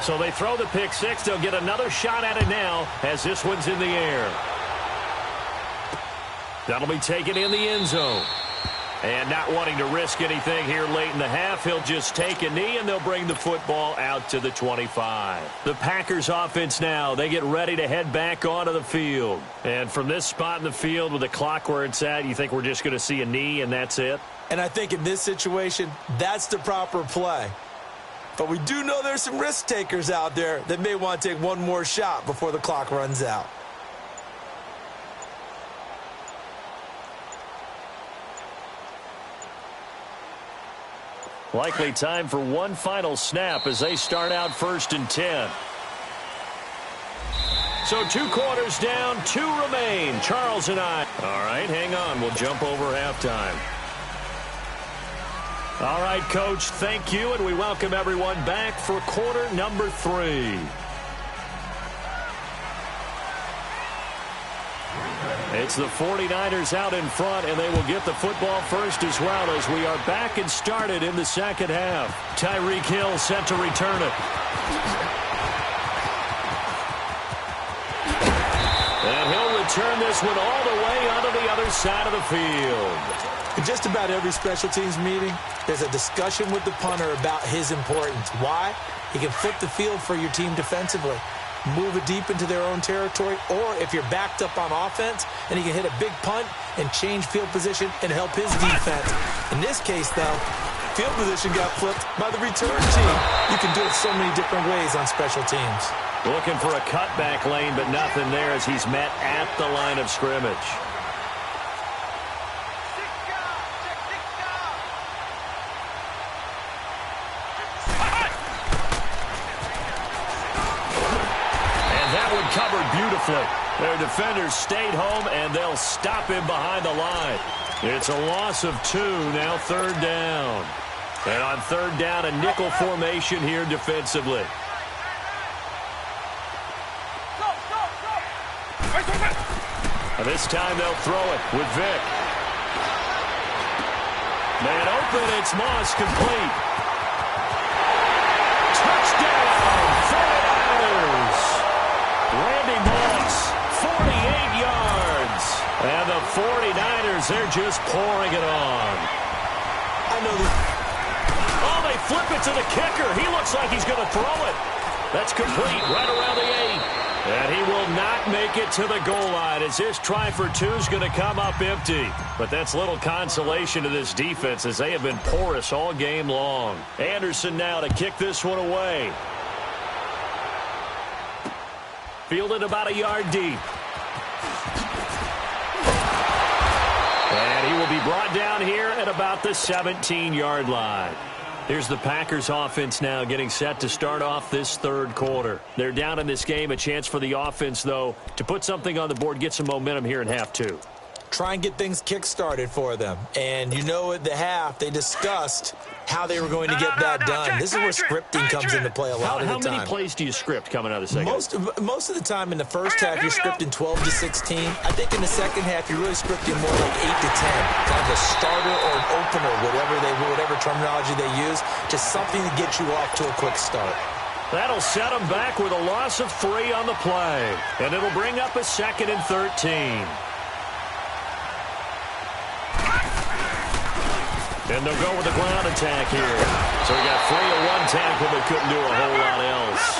So they throw the pick six. They'll get another shot at it now as this one's in the air. That'll be taken in the end zone. And not wanting to risk anything here late in the half, he'll just take a knee, and they'll bring the football out to the 25. The Packers offense now, they get ready to head back onto the field. And from this spot in the field with the clock where it's at, you think we're just going to see a knee and that's it? And I think in this situation, that's the proper play. But we do know there's some risk takers out there that may want to take one more shot before the clock runs out. Likely time for one final snap as they start out 1st and 10. So 2 quarters down, 2 remain. Charles and I. All right, hang on. We'll jump over halftime. All right, Coach, thank you, and we welcome everyone back for quarter number 3. It's the 49ers out in front, and they will get the football first as well as we are back and started in the second half. Tyreek Hill set to return it. And he'll return this one all the way onto the other side of the field. In just about every special teams meeting, there's a discussion with the punter about his importance. Why? He can flip the field for your team defensively, move it deep into their own territory, or if you're backed up on offense, and he can hit a big punt and change field position and help his defense. In this case, though, field position got flipped by the return team. You can do it so many different ways on special teams. Looking for a cutback lane, but nothing there as he's met at the line of scrimmage. Covered beautifully. Their defenders stayed home, and they'll stop him behind the line. It's a loss of 2, now 3rd down. And on 3rd down, a nickel formation here defensively. And this time they'll throw it with Vick. Man open, it's Moss, complete. Touchdown, 49ers. Randy Moss, 48 yards. And the 49ers, they're just pouring it on. I know this. Oh, they flip it to the kicker. He looks like he's going to throw it. That's complete right around the 8. And he will not make it to the goal line as this try for 2 is going to come up empty. But that's little consolation to this defense as they have been porous all game long. Anderson now to kick this one away. Fielded about a yard deep. And he will be brought down here at about the 17-yard line. Here's the Packers offense now getting set to start off this 3rd quarter. They're down in this game. A chance for the offense, though, to put something on the board, get some momentum here in half 2. Try and get things kick-started for them. And you know at the half, they discussed how they were going to get that done. This is where scripting comes into play a lot of the time. How many plays do you script coming out of the second? Most of the time in the first half, you're scripting 12 to 16. I think in the second half, you're really scripting more like 8 to 10. Kind of a starter or an opener, whatever terminology they use. Just something to get you off to a quick start. That'll set them back with a loss of 3 on the play. And it'll bring up a 2nd and 13. And they'll go with the ground attack here. So we got 3 at one tackle, but couldn't do a whole lot else.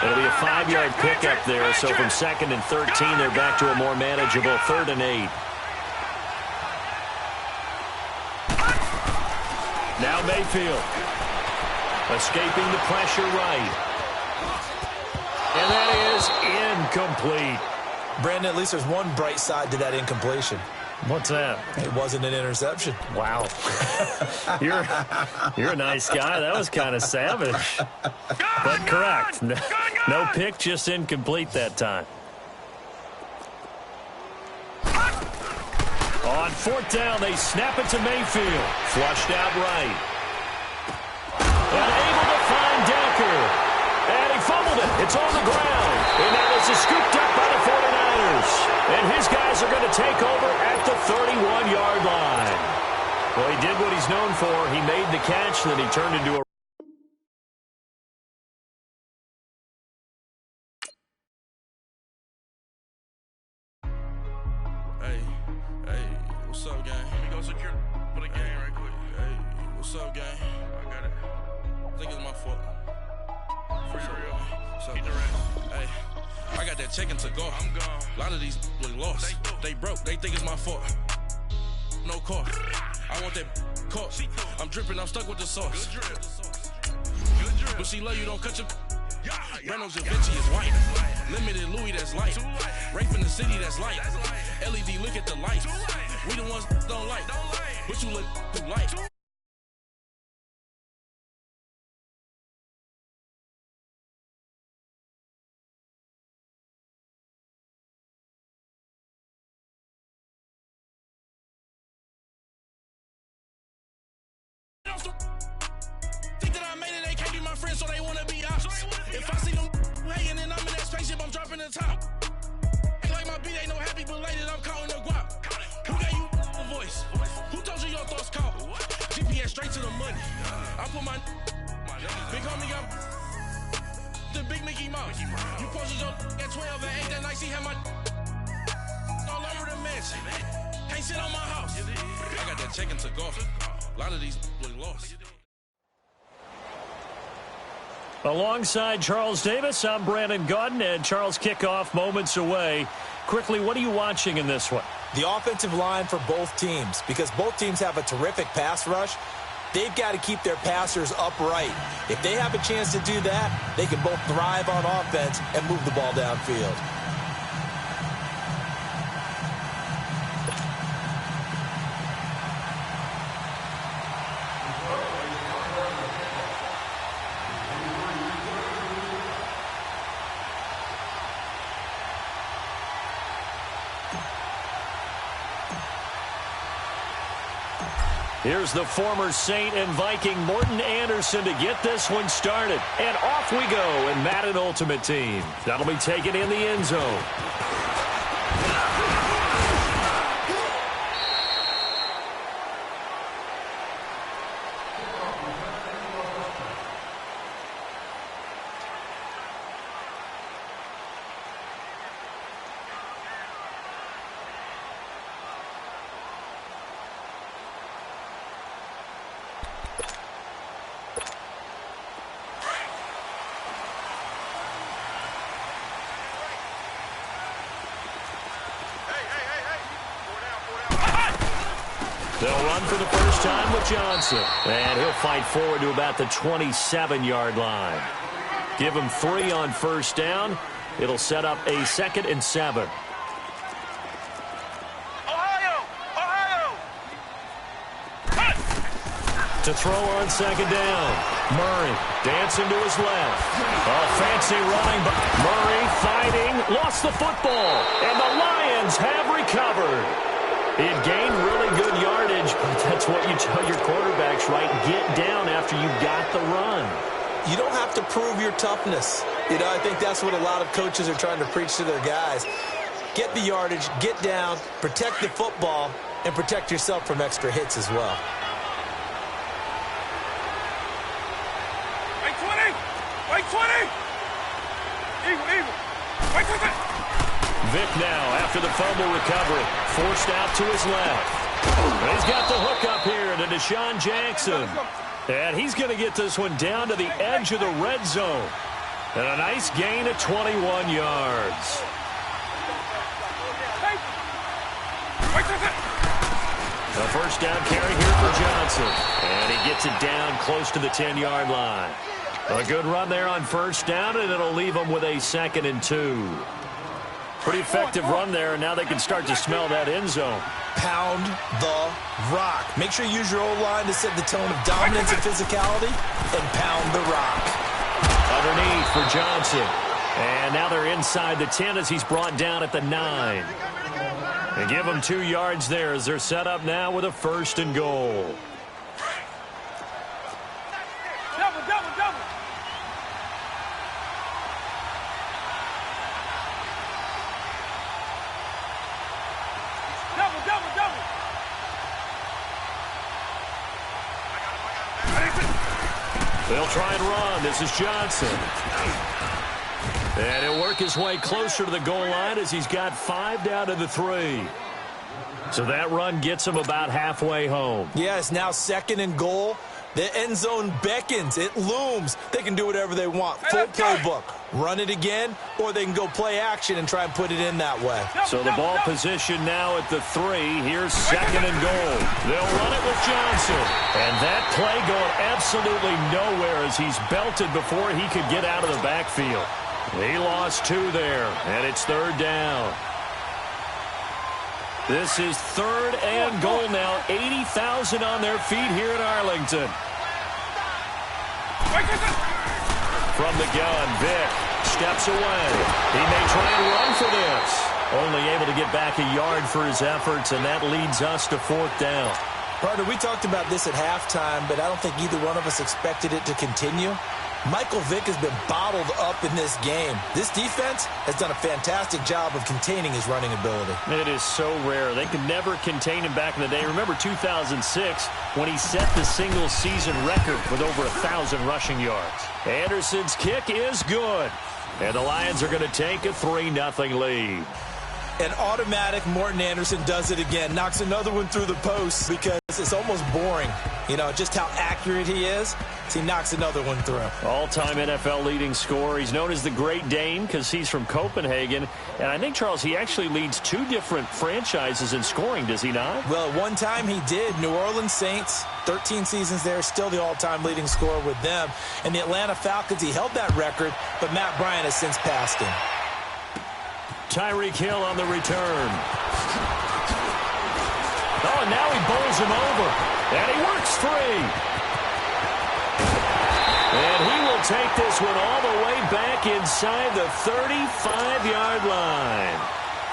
It'll be a 5-yard pickup there. So from 2nd and 13, they're back to a more manageable 3rd and 8. Now Mayfield. Escaping the pressure right. And that is incomplete. Brandon, at least there's one bright side to that incompletion. What's that? It wasn't an interception. Wow. You're a nice guy. That was kind of savage. But correct. No pick, just incomplete that time. On 4th down, they snap it to Mayfield. Flushed out right. And able to find Decker. And he fumbled it. It's on the ground. And now this is scooped up by the 49ers. And his guys are going to take over at the 31-yard line. Well, he did what he's known for. He made the catch, then he turned into a think it's my fault. For real. So, hey, I got that check to go. I'm gone. A lot of these look lost. They broke. They think it's my fault. No car. I want that car. I'm dripping. I'm stuck with the sauce. Good drip. But she love you. Don't cut your. Reynolds Da Vinci is white. Limited Louis that's light. Rape in the city that's light. LED look at the light. We the ones don't like. But you look too light. Think that I made it, they can't be my friends, so they wanna be ops. If I see them hating and I'm in that spaceship, I'm dropping the top. Ain't like my beat ain't no happy, but later I'm counting the guap. Who gave you a voice? Who told you your thoughts count? GPS straight to the money. I put my big homie up the big Mickey Mouse. You posted your at 12 and 8 that night, she had my all over the mansion. Can't sit on my house. I got that check to go. A lot of these look lost. Alongside Charles Davis, I'm Brandon Gaudin, and Charles, kickoff moments away. Quickly, what are you watching in this one? The offensive line for both teams, because both teams have a terrific pass rush. They've got to keep their passers upright. If they have a chance to do that, they can both thrive on offense and move the ball downfield. Here's the former Saint and Viking Morton Anderson to get this one started. And off we go in Madden Ultimate Team. That'll be taken in the end zone. They'll run for the first time with Johnson. And he'll fight forward to about the 27-yard line. Give him 3 on first down. It'll set up a 2nd and 7. Ohio! To throw on 2nd down. Murray dancing to his left. A fancy running, but Murray fighting. Lost the football. And the Lions have recovered. He had gained really good yardage, but that's what you tell your quarterbacks, right? Get down after you got the run. You don't have to prove your toughness. You know, I think that's what a lot of coaches are trying to preach to their guys. Get the yardage, get down, protect the football, and protect yourself from extra hits as well. Wait 20! Eagle! Wait 20! Vic now after the fumble recovery. Forced out to his left. He's got the hook up here to Deshaun Jackson. And he's going to get this one down to the edge of the red zone. And a nice gain of 21 yards. A first down carry here for Johnson. And he gets it down close to the 10-yard line. A good run there on first down, and it'll leave them with a 2nd and 2. Pretty effective run there, and now they can start to smell that end zone. Pound the rock. Make sure you use your O-line to set the tone of dominance and physicality, and pound the rock. Underneath for Johnson. And now they're inside the 10 as he's brought down at the 9. And give them 2 yards there as they're set up now with a 1st and goal. Double! They'll try and run. This is Johnson. And he'll work his way closer to the goal line as he's got 5 down to the 3. So that run gets him about halfway home. Yeah, it's now 2nd and goal. The end zone beckons. It looms. They can do whatever they want. Full playbook. Run it again, or they can go play action and try and put it in that way. So the ball position now at the 3. Here's 2nd and goal. They'll run it with Johnson. And that play going absolutely nowhere as he's belted before he could get out of the backfield. He lost 2 there, and it's 3rd down. This is 3rd and goal now. 80,000 on their feet here in Arlington. From the gun, Vick steps away. He may try and run for this. Only able to get back a yard for his efforts, and that leads us to 4th down. Partner, we talked about this at halftime, but I don't think either one of us expected it to continue. Michael Vick has been bottled up in this game. This defense has done a fantastic job of containing his running ability. It is so rare. They could never contain him back in the day. Remember 2006 when he set the single-season record with over 1,000 rushing yards. Anderson's kick is good. And the Lions are going to take a 3-0 lead. An automatic Morton Anderson does it again. Knocks another one through the post because it's almost boring. You know, just how accurate he is. So he knocks another one through. All-time NFL leading scorer. He's known as the Great Dane because he's from Copenhagen. And I think, Charles, he actually leads 2 different franchises in scoring, does he not? Well, at one time he did. New Orleans Saints, 13 seasons there, still the all-time leading scorer with them. And the Atlanta Falcons, he held that record, but Matt Bryant has since passed him. Tyreek Hill on the return. Oh, and now he bowls him over. And he works free. And he will take this one all the way back inside the 35-yard line.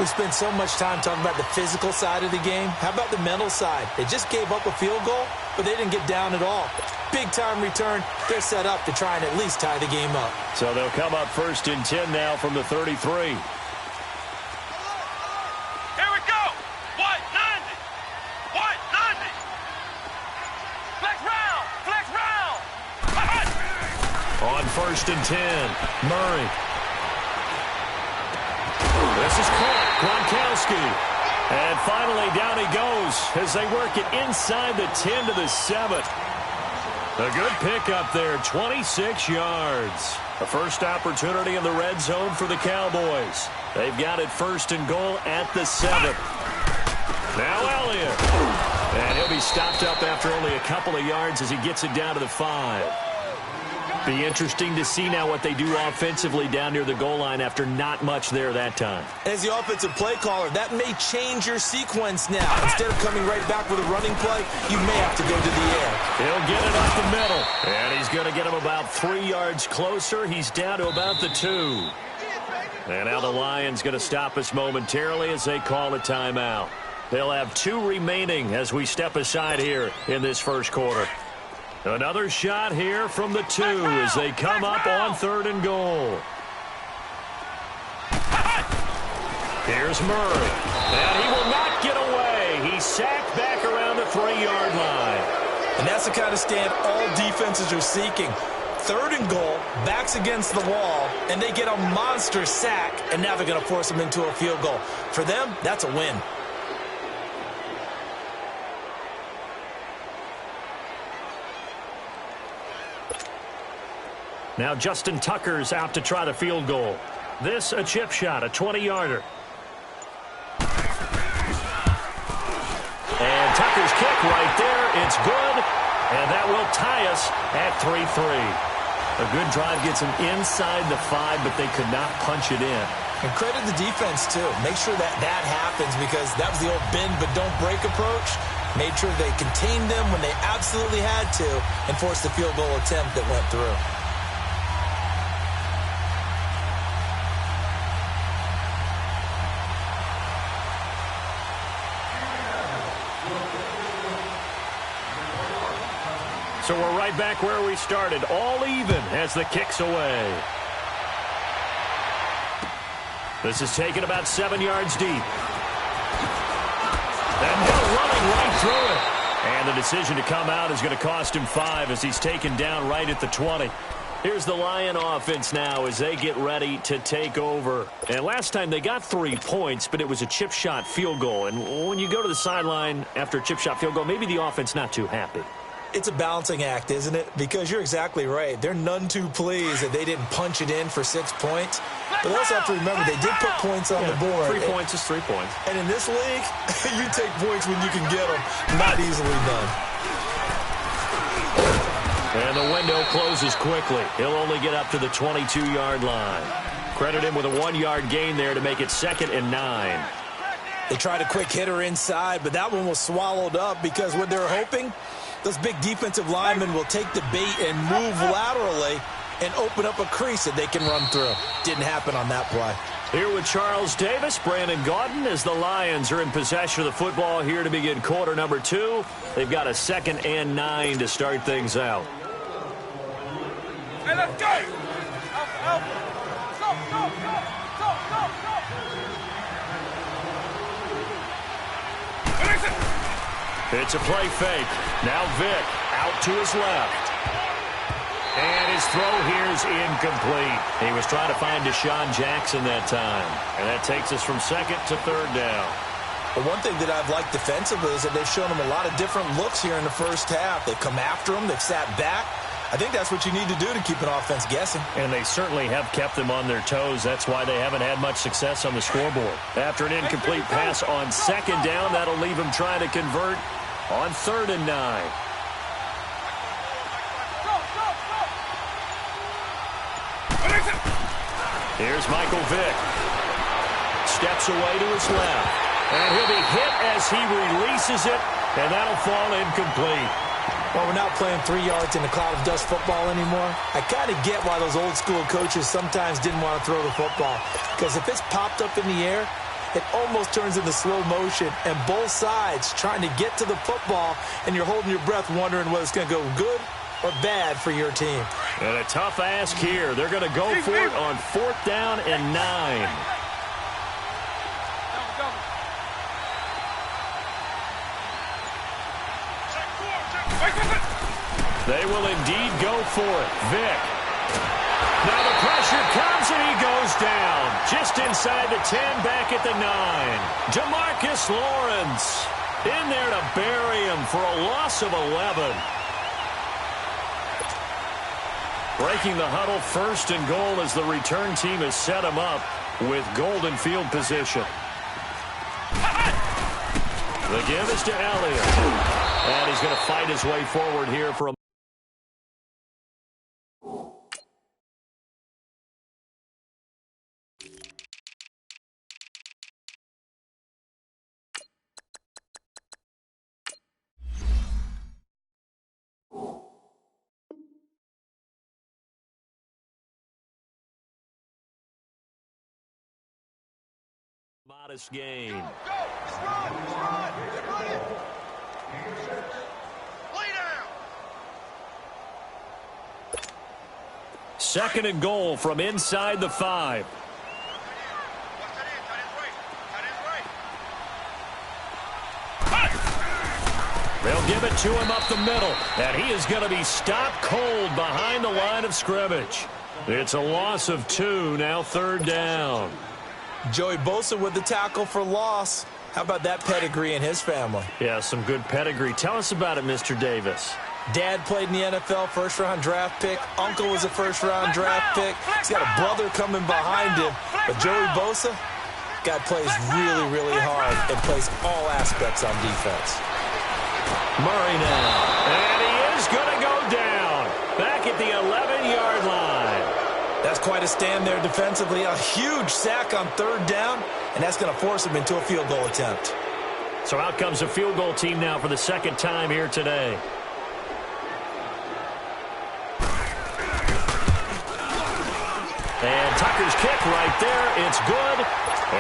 We spent so much time talking about the physical side of the game. How about the mental side? They just gave up a field goal, but they didn't get down at all. Big-time return. They're set up to try and at least tie the game up. So they'll come up 1st and 10 now from the 33. On 1st and 10, Murray. This is caught, Gronkowski. And finally down he goes as they work it inside the 10 to the 7. A good pickup there, 26 yards. The first opportunity in the red zone for the Cowboys. They've got it 1st and goal at the 7. Now Elliott. And he'll be stopped up after only a couple of yards as he gets it down to the 5. Be interesting to see now what they do offensively down near the goal line after not much there that time. As the offensive play caller, that may change your sequence now. Instead of coming right back with a running play, you may have to go to the air. He'll get it up the middle. And he's going to get him about 3 yards closer. He's down to about the 2. And now the Lions going to stop us momentarily as they call a timeout. They'll have 2 remaining as we step aside here in this first quarter. Another shot here from the 2 as they come up on 3rd and goal. Here's Murray. And he will not get away. He's sacked back around the 3-yard line. And that's the kind of stand all defenses are seeking. 3rd and goal, backs against the wall, and they get a monster sack, and now they're going to force them into a field goal. For them, that's a win. Now Justin Tucker's out to try the field goal. This a chip shot, a 20-yarder. And Tucker's kick right there. It's good. And that will tie us at 3-3. A good drive gets them inside the 5, but they could not punch it in. And credit the defense, too. Make sure that happens because that was the old bend but don't break approach. Made sure they contained them when they absolutely had to and forced the field goal attempt that went through. So we're right back where we started, all even as the kick's away. This is taken about 7 yards deep. And Hill running right through it. And the decision to come out is going to cost him 5 as he's taken down right at the 20. Here's the Lion offense now as they get ready to take over. And last time they got 3 points, but it was a chip shot field goal. And when you go to the sideline after a chip shot field goal, maybe the offense not too happy. It's a balancing act, isn't it? Because you're exactly right. They're none too pleased that they didn't punch it in for 6 points. But they also have to remember they did put points on the board. 3 points is 3 points. And in this league, you take points when you can get them. Not easily done. And the window closes quickly. He'll only get up to the 22-yard line. Credit him with a 1-yard gain there to make it 2nd and 9. They tried a quick hitter inside, but that one was swallowed up because what they're hoping, those big defensive linemen will take the bait and move laterally and open up a crease that they can run through. Didn't happen on that play. Here with Charles Davis, Brandon Gaudin, as the Lions are in possession of the football here to begin quarter number 2. They've got a 2nd and 9 to start things out. Hey, let's go! Go, go, go, go, go, go! It's a play fake. Now Vick out to his left. And his throw here is incomplete. He was trying to find Deshaun Jackson that time. And that takes us from 2nd to 3rd down. But one thing that I've liked defensively is that they've shown them a lot of different looks here in the first half. They've come after them. They've sat back. I think that's what you need to do to keep an offense guessing. And they certainly have kept them on their toes. That's why they haven't had much success on the scoreboard. After an incomplete pass on 2nd down, that'll leave them trying to convert on 3rd and 9. Here's Michael Vick. Steps away to his left. And he'll be hit as he releases it, and that'll fall incomplete. Well, we're not playing 3 yards in a cloud of dust football anymore. I kind of get why those old school coaches sometimes didn't want to throw the football. Because if it's popped up in the air, it almost turns into slow motion. And both sides trying to get to the football, and you're holding your breath wondering whether it's going to go good or bad for your team. And a tough ask here. They're going to go for it on 4th down and 9. They will indeed go for it. Vick. Now the pressure comes and he goes down. Just inside the 10, back at the 9. Demarcus Lawrence in there to bury him for a loss of 11. Breaking the huddle, 1st and goal as the return team has set him up with golden field position. The give is to Elliott. And he's going to fight his way forward here for a modest gain. Let's run! Let's run it! Lay down! 2nd and goal from inside the 5. They'll give it to him up the middle, and he is going to be stopped cold behind the line of scrimmage. It's a loss of 2, now 3rd down. Joey Bosa with the tackle for loss. How about that pedigree in his family? Yeah, some good pedigree. Tell us about it, Mr. Davis. Dad played in the NFL, first-round draft pick. Uncle was a first-round draft pick. He's got a brother coming behind him. But Joey Bosa, guy plays really, really hard and plays all aspects on defense. Murray now. And he is going to go down. Back at the 11-yard line. That's quite a stand there defensively. A huge sack on 3rd down, and that's going to force him into a field goal attempt. So out comes a field goal team now for the 2nd time here today. And Tucker's kick right there. It's good.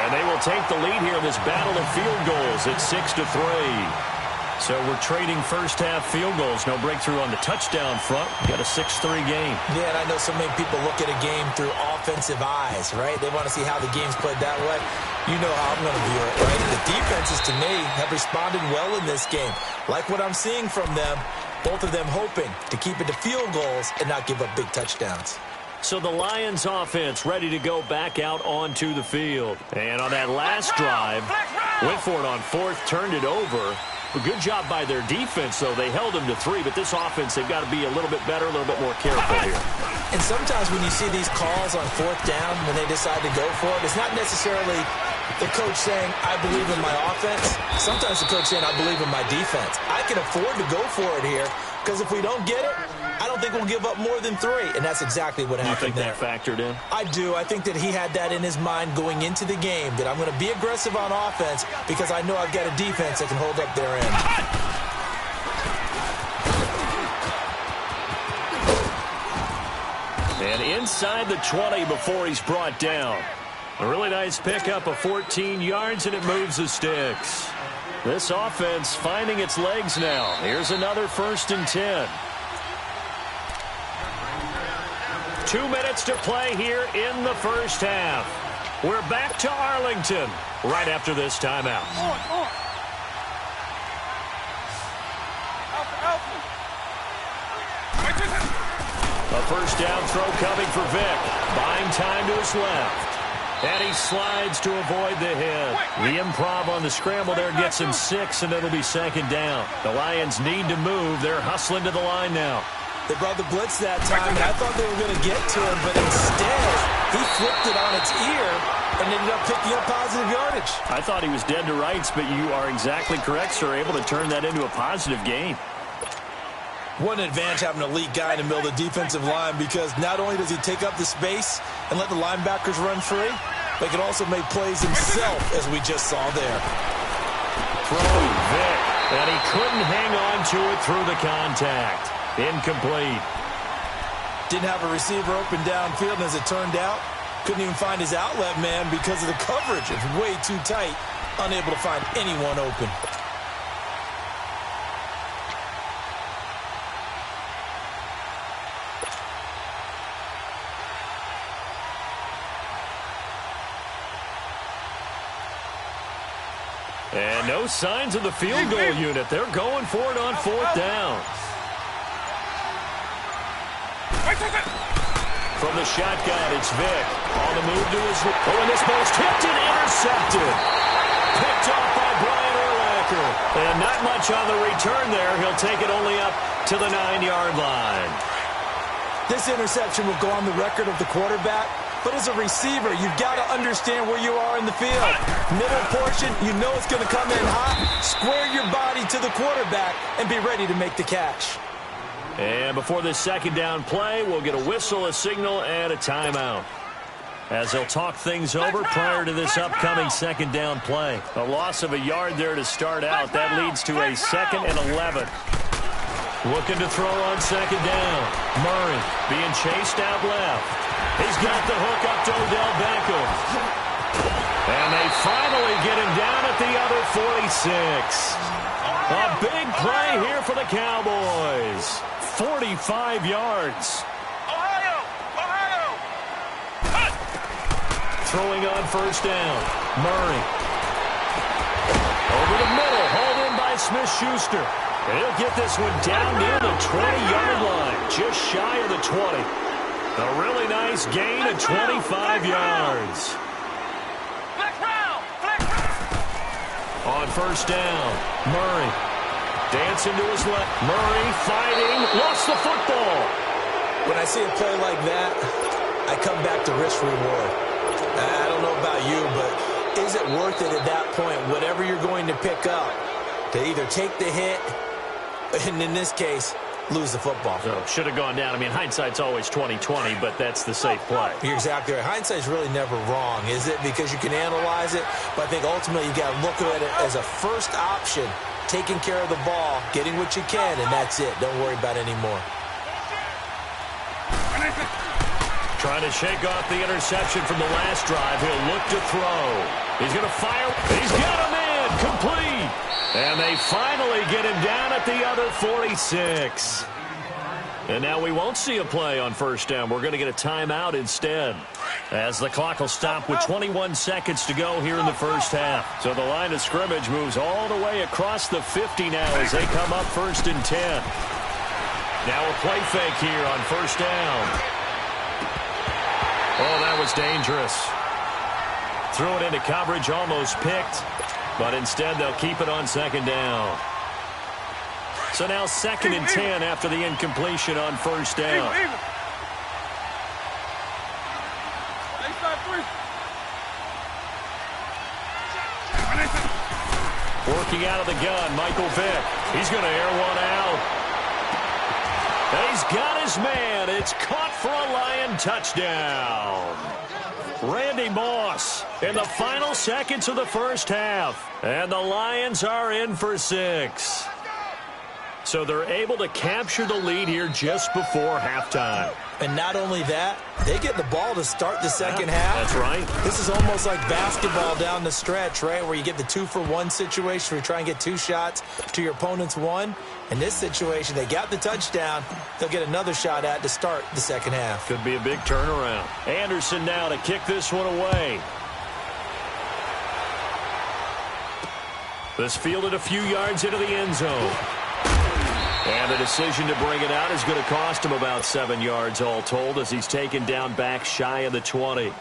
And they will take the lead here in this battle of field goals. It's 6-3. So we're trading first-half field goals. No breakthrough on the touchdown front. We got a 6-3 game. Yeah, and I know so many people look at a game through offensive eyes, right? They want to see how the game's played that way. You know how I'm going to view it, right? The defenses, to me, have responded well in this game. Like what I'm seeing from them, both of them hoping to keep it to field goals and not give up big touchdowns. So the Lions offense ready to go back out onto the field. And on that last drive, went for it on 4th, turned it over. Well, good job by their defense, though. They held them to 3, but this offense, they've got to be a little bit better, a little bit more careful here. And sometimes when you see these calls on 4th down, when they decide to go for it, it's not necessarily the coach saying, I believe in my offense. Sometimes the coach saying, I believe in my defense. I can afford to go for it here, because if we don't get it, I don't think we'll give up more than 3. And that's exactly what happened there. You think that factored in? I do. I think that he had that in his mind going into the game, that I'm going to be aggressive on offense because I know I've got a defense that can hold up their end. And inside the 20 before he's brought down. A really nice pickup of 14 yards, and it moves the sticks. This offense finding its legs now. Here's another 1st and 10. 2 minutes to play here in the first half. We're back to Arlington right after this timeout. A first down throw coming for Vick. Buying time to his left. And he slides to avoid the hit. The improv on the scramble there gets him 6, and it'll be 2nd down. The Lions need to move. They're hustling to the line now. They brought the blitz that time, and I thought they were going to get to him, but instead, he flipped it on its ear and ended up picking up positive yardage. I thought he was dead to rights, but you are exactly correct, sir. Able to turn that into a positive gain. What an advantage having an elite guy in the middle of the defensive line, because not only does he take up the space and let the linebackers run free, but he can also make plays himself, as we just saw there. Throwing Vick, and he couldn't hang on to it through the contact. Incomplete. Didn't have a receiver open downfield, and as it turned out, couldn't even find his outlet man because of the coverage. It's way too tight, unable to find anyone open. And no signs of the field goal unit. They're going for it on 4th down. From the shotgun, it's Vick. On the move to his... Oh, and this ball's tipped and intercepted. Picked off by Brian Urlacher. And not much on the return there. He'll take it only up to the 9-yard line. This interception will go on the record of the quarterback. But as a receiver, you've got to understand where you are in the field. Middle portion, you know it's going to come in hot. Square your body to the quarterback and be ready to make the catch. And before this 2nd down play, we'll get a whistle, a signal, and a timeout, as they'll talk things over prior to this upcoming 2nd down play. A loss of a yard there to start out. That leads to a 2nd and 11. Looking to throw on 2nd down. Murray being chased out left. He's got the hook up to Odell Beckham. And they finally get him down at the other 46. A big play here for the Cowboys. 45 yards. Throwing on 1st down. Murray. Over the middle. Hauled in by Smith-Schuster. And he'll get this one down near the 20-yard line. Just shy of the 20. A really nice gain of 25 yards. On 1st down, Murray dancing to his left. Murray fighting, lost the football. When I see a play like that, I come back to risk reward. I don't know about you, but is it worth it at that point, whatever you're going to pick up, to either take the hit, and in this case, lose the football? So should have gone down. I mean, hindsight's always 20/20, but that's the safe play. You're exactly right. Hindsight's really never wrong, is it? Because you can analyze it, but I think ultimately you got to look at it as a first option, taking care of the ball, getting what you can, and that's it. Don't worry about it anymore. Trying to shake off the interception from the last drive. He'll look to throw. He's going to fire. He's got him in. Complete. And they finally get him down at the other 46. And now we won't see a play on 1st down. We're going to get a timeout instead, as the clock will stop with 21 seconds to go here in the first half. So the line of scrimmage moves all the way across the 50 now as they come up 1st and 10. Now a play fake here on 1st down. Oh, that was dangerous. Threw it into coverage, almost picked. But instead, they'll keep it on 2nd down. So now 2nd and 10 after the incompletion on first down. Working out of the gun, Michael Vick. He's going to air one out. And he's got his man. It's caught for a Lion touchdown. Randy Moss in the final seconds of the first half. And the Lions are in for 6. So they're able to capture the lead here just before halftime. And not only that, they get the ball to start the second half. That's right. This is almost like basketball down the stretch, right, where you get the 2-for-1 situation where you try and get 2 shots to your opponent's 1. In this situation, they got the touchdown. They'll get another shot at to start the second half. Could be a big turnaround. Anderson now to kick this one away. This fielded a few yards into the end zone. And the decision to bring it out is going to cost him about 7 yards all told as he's taken down back shy of the 20.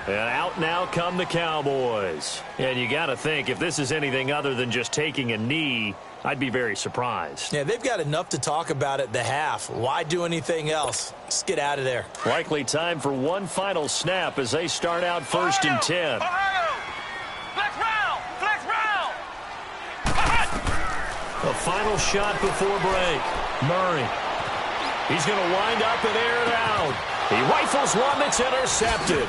And out now come the Cowboys. And you got to think, if this is anything other than just taking a knee, I'd be very surprised. Yeah, they've got enough to talk about at the half. Why do anything else? Just get out of there. Likely time for one final snap as they start out 1st and 10. A final shot before break. Murray. He's going to wind up and air it out. He rifles one that's intercepted.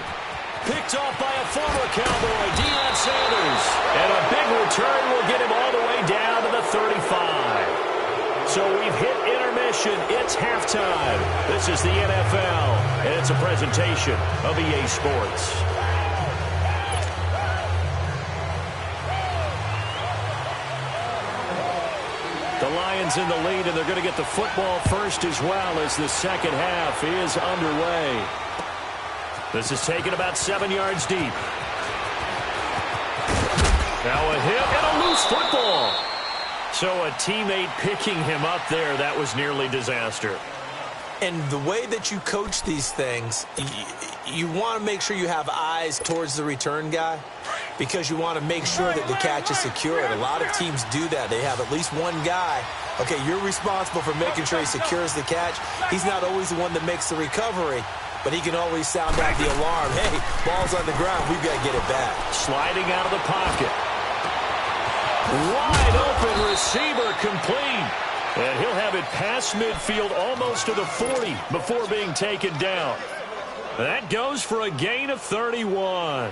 Picked off by a former Cowboy, Deion Sanders. And a big return will get him all the way down to the 35. So we've hit intermission. It's halftime. This is the NFL, and it's a presentation of EA Sports. The Lions in the lead, and they're going to get the football first as well as the second half is underway. This is taken about 7 yards deep. Now a hit and a loose football. So a teammate picking him up there, that was nearly disaster. And the way that you coach these things, you want to make sure you have eyes towards the return guy because you want to make sure that the catch is secured. A lot of teams do that. They have at least one guy. Okay, you're responsible for making sure he secures the catch. He's not always the one that makes the recovery, but he can always sound out the alarm. Hey, ball's on the ground. We've got to get it back. Sliding out of the pocket. Wide open receiver complete. And he'll have it past midfield almost to the 40 before being taken down. That goes for a gain of 31.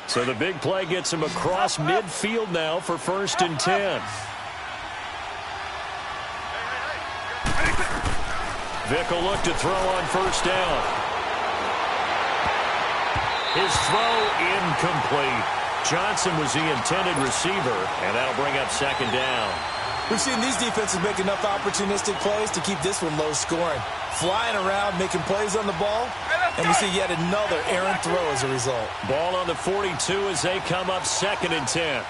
So the big play gets him across midfield now for 1st and 10. Vick will look to throw on 1st down. His throw incomplete. Johnson was the intended receiver, and that'll bring up 2nd down. We've seen these defenses make enough opportunistic plays to keep this one low scoring. Flying around, making plays on the ball, and we see yet another errant throw as a result. Ball on the 42 as they come up 2nd and 10.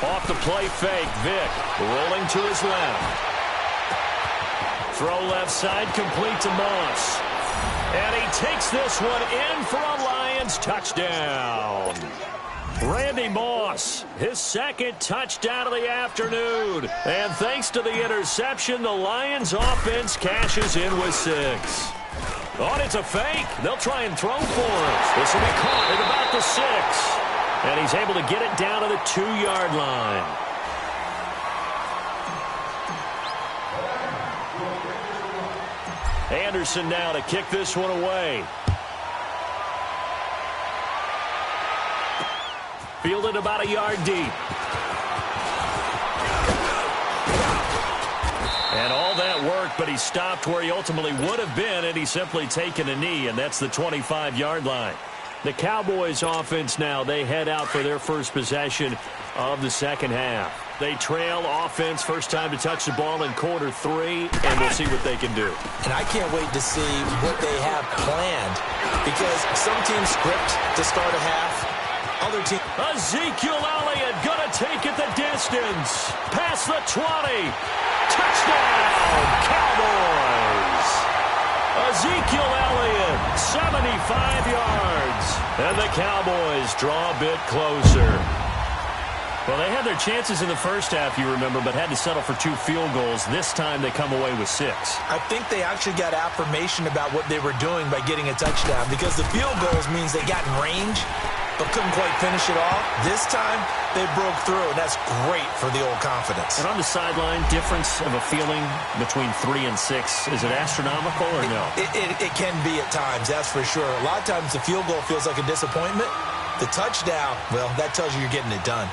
Off the play fake, Vick rolling to his left. Throw left side, complete to Moss. And he takes this one in for a Lions touchdown. Randy Moss, his 2nd touchdown of the afternoon. And thanks to the interception, the Lions offense cashes in with 6. Oh, it's a fake. They'll try and throw for it. This will be caught at about the 6. And he's able to get it down to the 2-yard line. Anderson now to kick this one away. Fielded about a yard deep. And all that worked, but he stopped where he ultimately would have been, and he's simply taken a knee, and that's the 25-yard line. The Cowboys offense now, they head out for their first possession of the second half. They trail offense, first time to touch the ball in quarter 3, and we'll see what they can do. And I can't wait to see what they have planned because some teams script to start a half. Other teams. Ezekiel Elliott going to take it the distance. Past the 20. Touchdown, Cowboys. Ezekiel Elliott, 75 yards. And the Cowboys draw a bit closer. Well, they had their chances in the first half, you remember, but had to settle for 2 field goals. This time they come away with 6. I think they actually got affirmation about what they were doing by getting a touchdown, because the field goals means they got in range but couldn't quite finish it off. This time they broke through, and that's great for the old confidence. And on the sideline, difference of a feeling between 3 and 6, is it astronomical or no? It can be at times, that's for sure. A lot of times the field goal feels like a disappointment. The touchdown, well, that tells you you're getting it done.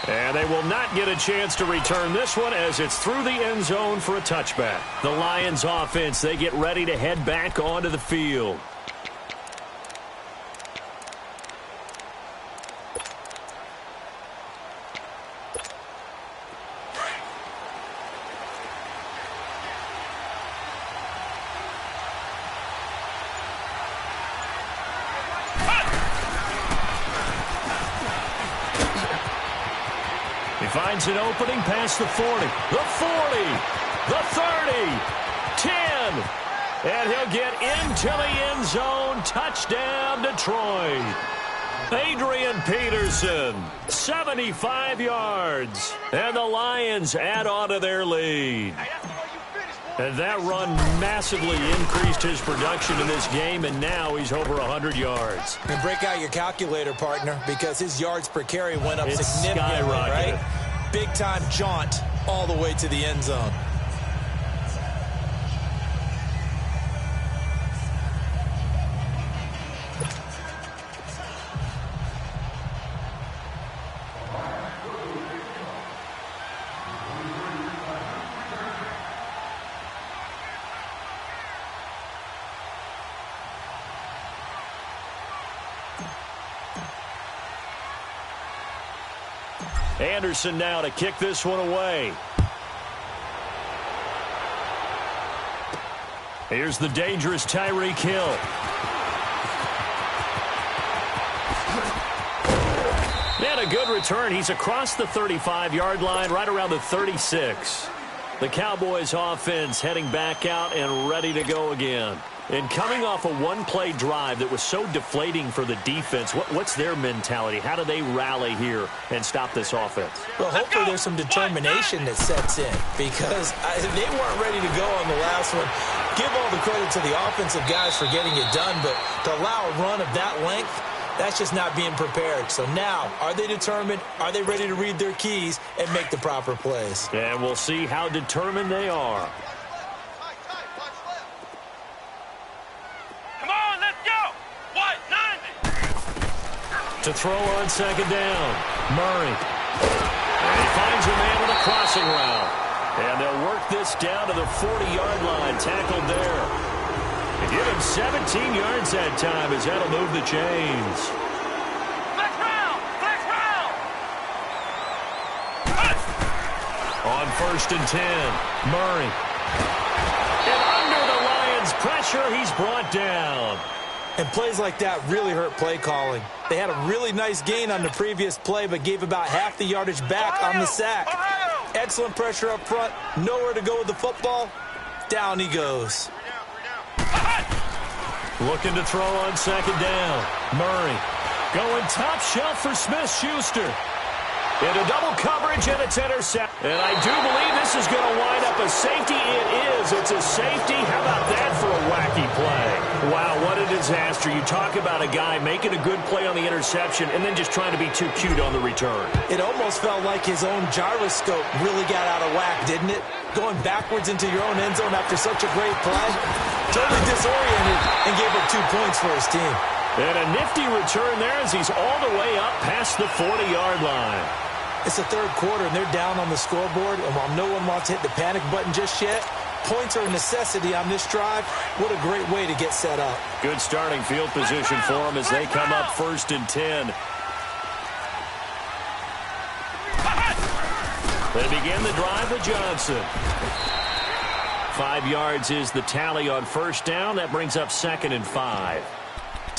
And they will not get a chance to return this one as it's through the end zone for a touchback. The Lions offense, they get ready to head back onto the field. Finds an opening past the 40, the 40, the 30, 10, and he'll get into the end zone. Touchdown, Detroit. Adrian Peterson, 75 yards, and the Lions add on to their lead. And that run massively increased his production in this game, and now he's over 100 yards. And break out your calculator, partner, because his yards per carry went up significantly, skyrocketed. right? Big-time jaunt all the way to the end zone. Anderson now to kick this one away. Here's the dangerous Tyreek Hill. And a good return. He's across the 35-yard line, right around the 36. The Cowboys offense heading back out and ready to go again. And coming off a one-play drive that was so deflating for the defense, what's their mentality? How do they rally here and stop this offense? Well, hopefully there's some determination that sets in, because they weren't ready to go on the last one. Give all the credit to the offensive guys for getting it done, but to allow a run of that length, that's just not being prepared. So now, are they determined? Are they ready to read their keys and make the proper plays? And we'll see how determined they are. To throw on second down. Murray. And he finds a man with a crossing route. And they'll work this down to the 40-yard line. Tackled there. And give him 17 yards that time as that'll move the chains. Flex round! Flex round! On 1st and 10. Murray. And under the Lions' pressure, he's brought down. And plays like that really hurt play calling. They had a really nice gain on the previous play, but gave about half the yardage back on the sack. Excellent pressure up front. Nowhere to go with the football. Down he goes. Looking to throw on second down. Murray going top shelf for Smith-Schuster. Into double coverage, and it's intercepted. And I do believe this is going to wind up a safety. It is. It's a safety. How about that for a wacky play? Wow, what a disaster. You talk about a guy making a good play on the interception and then just trying to be too cute on the return. It almost felt like his own gyroscope really got out of whack, didn't it? Going backwards into your own end zone after such a great play. Totally disoriented and gave up 2 points for his team. And a nifty return there as he's all the way up past the 40-yard line. It's the third quarter, and they're down on the scoreboard, and while no one wants to hit the panic button just yet, points are a necessity on this drive. What a great way to get set up. Good starting field position for them as they come up 1st and 10. They begin the drive with Johnson. 5 yards is the tally on 1st down. That brings up 2nd and 5.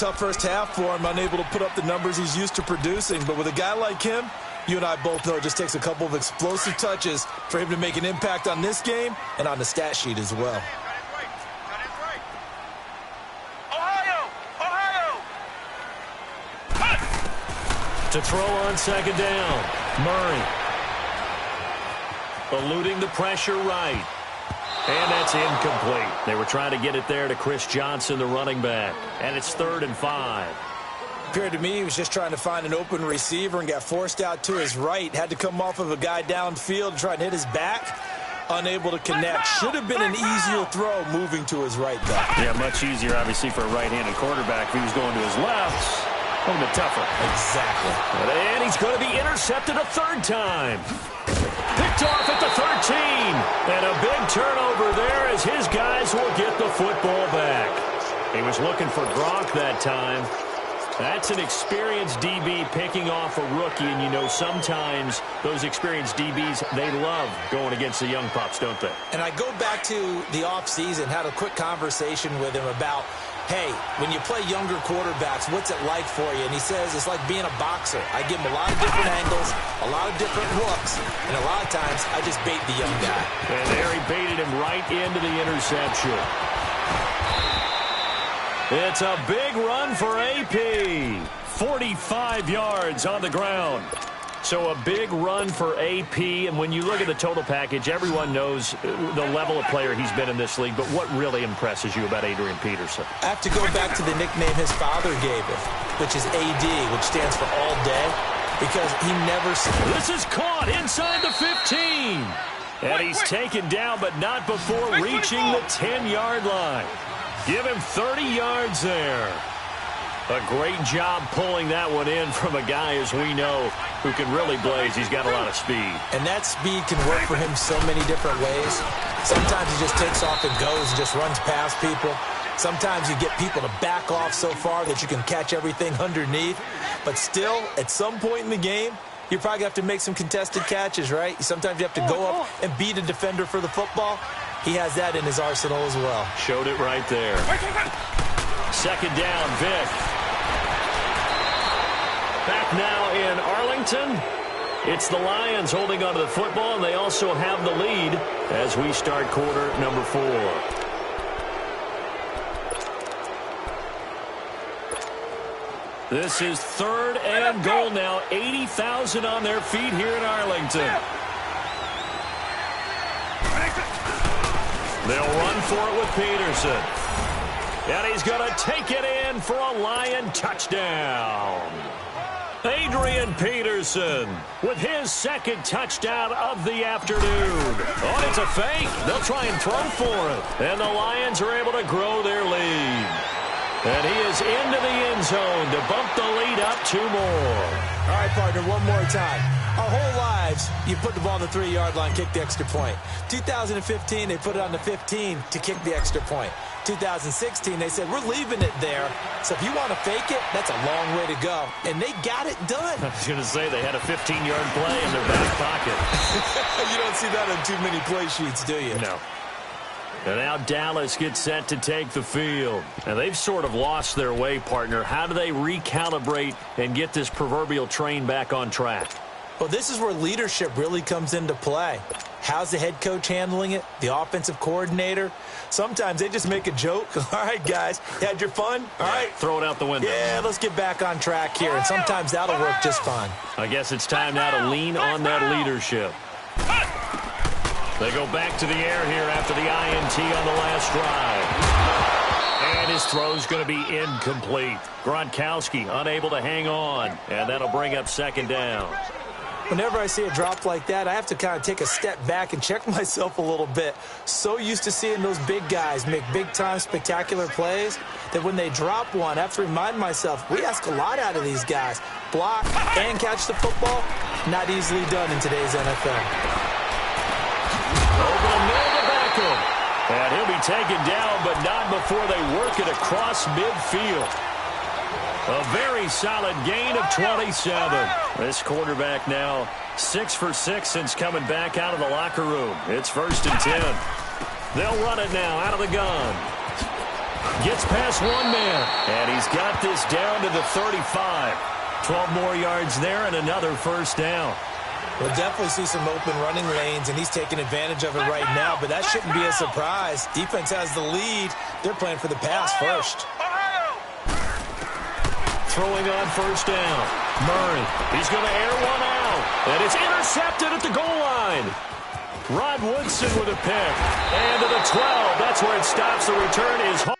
tough first half for him, unable to put up the numbers he's used to producing. But with a guy like him, you and I both know it just takes a couple of explosive touches for him to make an impact on this game and on the stat sheet as well. To throw on second down, Murray. Eluding the pressure right. And that's incomplete. They were trying to get it there to Chris Johnson, the running back. And it's 3rd and 5. Appeared to me he was just trying to find an open receiver and got forced out to his right. Had to come off of a guy downfield to try and hit his back. Unable to connect. Should have been an easier throw moving to his right back. Yeah, much easier, obviously, for a right-handed quarterback. If he was going to his left, a little bit tougher. Exactly. And he's going to be intercepted a 3rd time. Picked off at the 13. And a big turnover there as his guys will get the football back. He was looking for Gronk that time. That's an experienced DB picking off a rookie, and you know sometimes those experienced DBs, they love going against the young pups, don't they? And I go back to the offseason, had a quick conversation with him about, hey, when you play younger quarterbacks, what's it like for you? And he says it's like being a boxer. I give him a lot of different angles, a lot of different hooks, and a lot of times I just bait the young guy. And there he baited him right into the interception. It's a big run for AP. 45 yards on the ground. So a big run for AP, and when you look at the total package, everyone knows the level of player he's been in this league, but what really impresses you about Adrian Peterson? I have to go back to the nickname his father gave him, which is AD, which stands for all day, because he never... This is caught inside the 15. And he's taken down, but not before reaching the 10-yard line. Give him 30 yards there. A great job pulling that one in from a guy, as we know, who can really blaze. He's got a lot of speed. And that speed can work for him so many different ways. Sometimes he just takes off and goes and just runs past people. Sometimes you get people to back off so far that you can catch everything underneath. But still, at some point in the game, you probably have to make some contested catches, right? Sometimes you have to go up and beat a defender for the football. He has that in his arsenal as well. Showed it right there. Second down, Vic. Back now in Arlington. It's the Lions holding onto the football, and they also have the lead as we start quarter number 4. This is 3rd and goal now. 80,000 on their feet here in Arlington. They'll run for it with Peterson. And he's going to take it in for a Lion touchdown. Adrian Peterson with his second touchdown of the afternoon. Oh, it's a fake. They'll try and throw for it. And the Lions are able to grow their lead. And he is into the end zone to bump the lead up 2 more. All right, partner, one more time. Our whole lives, you put the ball on the 3-yard line, kick the extra point. 2015, they put it on the 15 to kick the extra point. 2016, they said, we're leaving it there. So if you want to fake it, that's a long way to go. And they got it done. I was going to say they had a 15-yard play in their back pocket. You don't see that on too many play sheets, do you? No. And now Dallas gets set to take the field. And they've sort of lost their way, partner. How do they recalibrate and get this proverbial train back on track? Well, this is where leadership really comes into play. How's the head coach handling it? The offensive coordinator? Sometimes they just make a joke. All right, guys, you had your fun? All right. Throw it out the window. Yeah, let's get back on track here. And sometimes that'll work just fine. I guess it's time now to lean on that leadership. They go back to the air here after the INT on the last drive. And his throw's going to be incomplete. Gronkowski unable to hang on. And that'll bring up second down. Whenever I see a drop like that, I have to kind of take a step back and check myself a little bit. So used to seeing those big guys make big-time spectacular plays that when they drop one, I have to remind myself, we ask a lot out of these guys. Block and catch the football, not easily done in today's NFL. Over the middle to Beckham. And he'll be taken down, but not before they work it across midfield. A very solid gain of 27. This quarterback now 6 for 6 since coming back out of the locker room. It's 1st and 10. They'll run it now out of the gun. Gets past one man, and he's got this down to the 35. 12 more yards there and another first down. We'll definitely see some open running lanes, and he's taking advantage of it right now, but that shouldn't be a surprise. Defense has the lead. They're playing for the pass first. Throwing on first down. Murray, he's going to air one out, and it's intercepted at the goal line. Rod Woodson with a pick, and to the 12. That's where it stops. The return is home.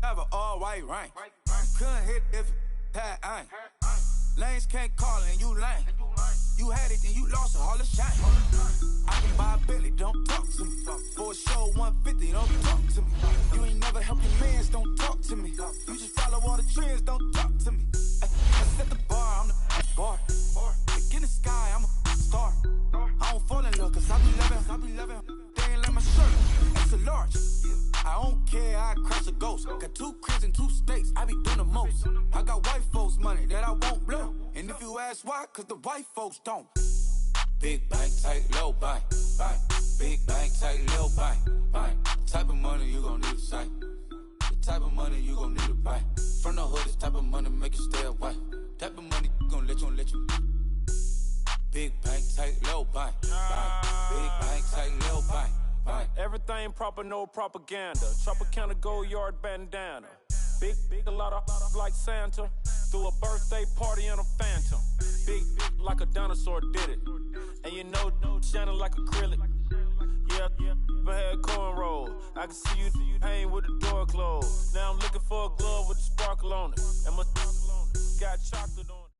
Have an all-white rank. Couldn't hit if had ain't. Lanes can't call it and you lame. You had it and you lost it, all the shame. I can buy a Billy, don't talk to me. For a show 150, don't talk to me. You ain't never helped your mans, don't talk to me. You just follow all the trends, don't talk to me. I set the bar, I'm the bar. Look in the sky, I'm a star. I don't fall in love cause I be loving. They ain't let my shirt, it's a large. I don't care, I crush a ghost. Got 2 cribs in 2 states, I be doing the most. I got white folks' money that I won't blow. And if you ask why, cause the white folks don't. Big bank, tight, low bank. Big bank, tight, low bank. Type of money you gon' need to sight. The type of money you gon' need to buy. From the hood, this type of money make you stay away. Type of money gon' let you. Big bank, tight, low bank. Big bank, tight, low bank. Everything proper, no propaganda. Tropicana gold yard bandana. Big, a lot of like Santa. Threw a birthday party in a phantom. Big like a dinosaur did it. And you know, shining like acrylic. Yeah, but had cornrows. I can see you hang with the door closed. Now I'm looking for a glove with a sparkle on it. And my got chocolate on it.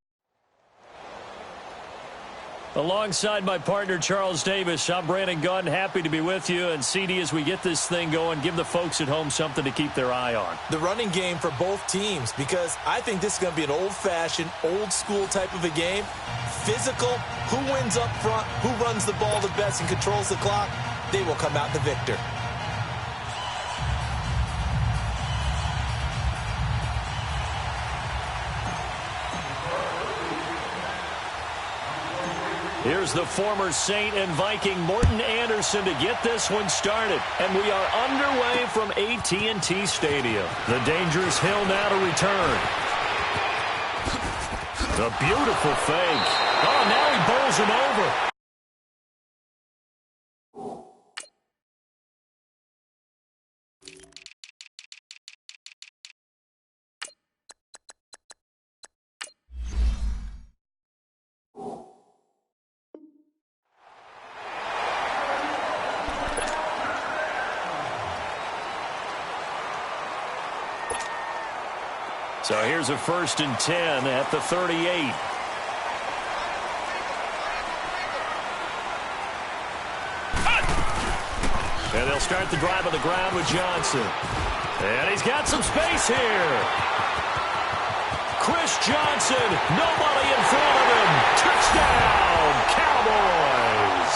Alongside my partner, Charles Davis, I'm Brandon Gunn. Happy to be with you. And, CD, as we get this thing going, give the folks at home something to keep their eye on. The running game for both teams, because I think this is going to be an old-fashioned, old-school type of a game. Physical, who wins up front, who runs the ball the best and controls the clock, they will come out the victor. Here's the former Saint and Viking Morton Anderson to get this one started. And we are underway from AT&T Stadium. The dangerous hill now to return. The beautiful fake. Oh, now he bowls him over. So here's a 1st and 10 at the 38. And they'll start the drive on the ground with Johnson. And he's got some space here. Chris Johnson, nobody in front of him. Touchdown, Cowboys.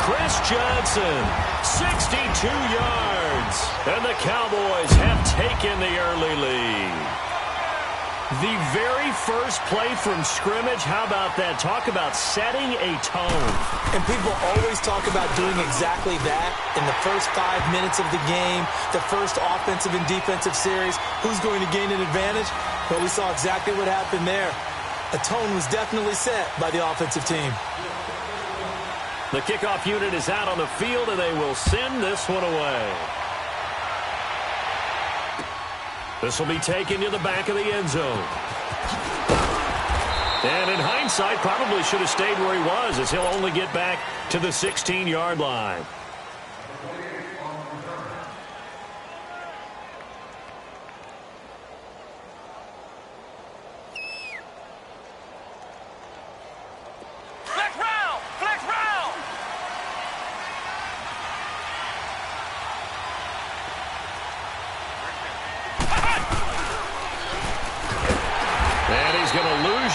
Chris Johnson, 62 yards. And the Cowboys have taken the early lead. The very first play from scrimmage, how about that? Talk about setting a tone. And people always talk about doing exactly that in the first 5 minutes of the game, the first offensive and defensive series. Who's going to gain an advantage? Well, we saw exactly what happened there. A tone was definitely set by the offensive team. The kickoff unit is out on the field, and they will send this one away. This will be taken to the back of the end zone. And in hindsight, probably should have stayed where he was, as he'll only get back to the 16-yard line.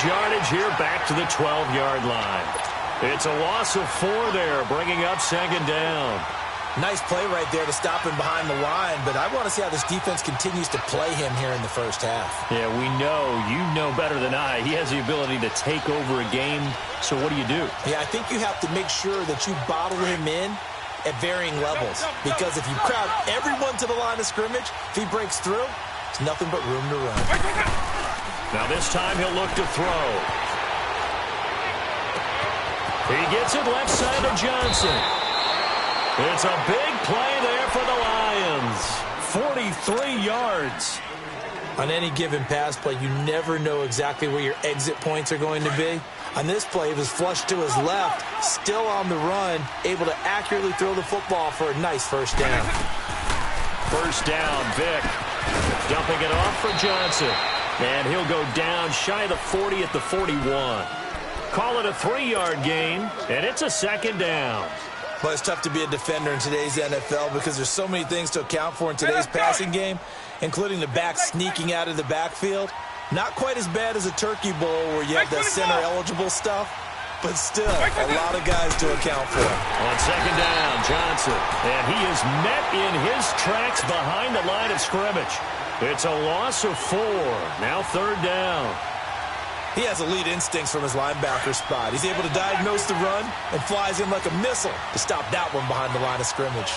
Yardage here back to the 12-yard line. It's a loss of 4 there, bringing up 2nd down. Nice play right there to stop him behind the line, but I want to see how this defense continues to play him here in the first half. Yeah, we know. You know better than I. He has the ability to take over a game, so what do you do? Yeah, I think you have to make sure that you bottle him in at varying levels, because if you crowd everyone to the line of scrimmage, if he breaks through, it's nothing but room to run. Now this time he'll look to throw. He gets it left side to Johnson. It's a big play there for the Lions. 43 yards. On any given pass play, you never know exactly where your exit points are going to be. On this play, he was flushed to his left, still on the run, able to accurately throw the football for a nice first down. First down, Vic. Dumping it off for Johnson. And he'll go down shy of the 40 at the 41. Call it a 3-yard gain, and it's a second down. Well, it's tough to be a defender in today's NFL because there's so many things to account for in today's passing game, including the back sneaking out of the backfield. Not quite as bad as a turkey bowl where you have the center-eligible stuff, but still a lot of guys to account for. On second down, Johnson. And he is met in his tracks behind the line of scrimmage. It's a loss of 4. Now third down. He has elite instincts from his linebacker spot. He's able to diagnose the run and flies in like a missile to stop that one behind the line of scrimmage.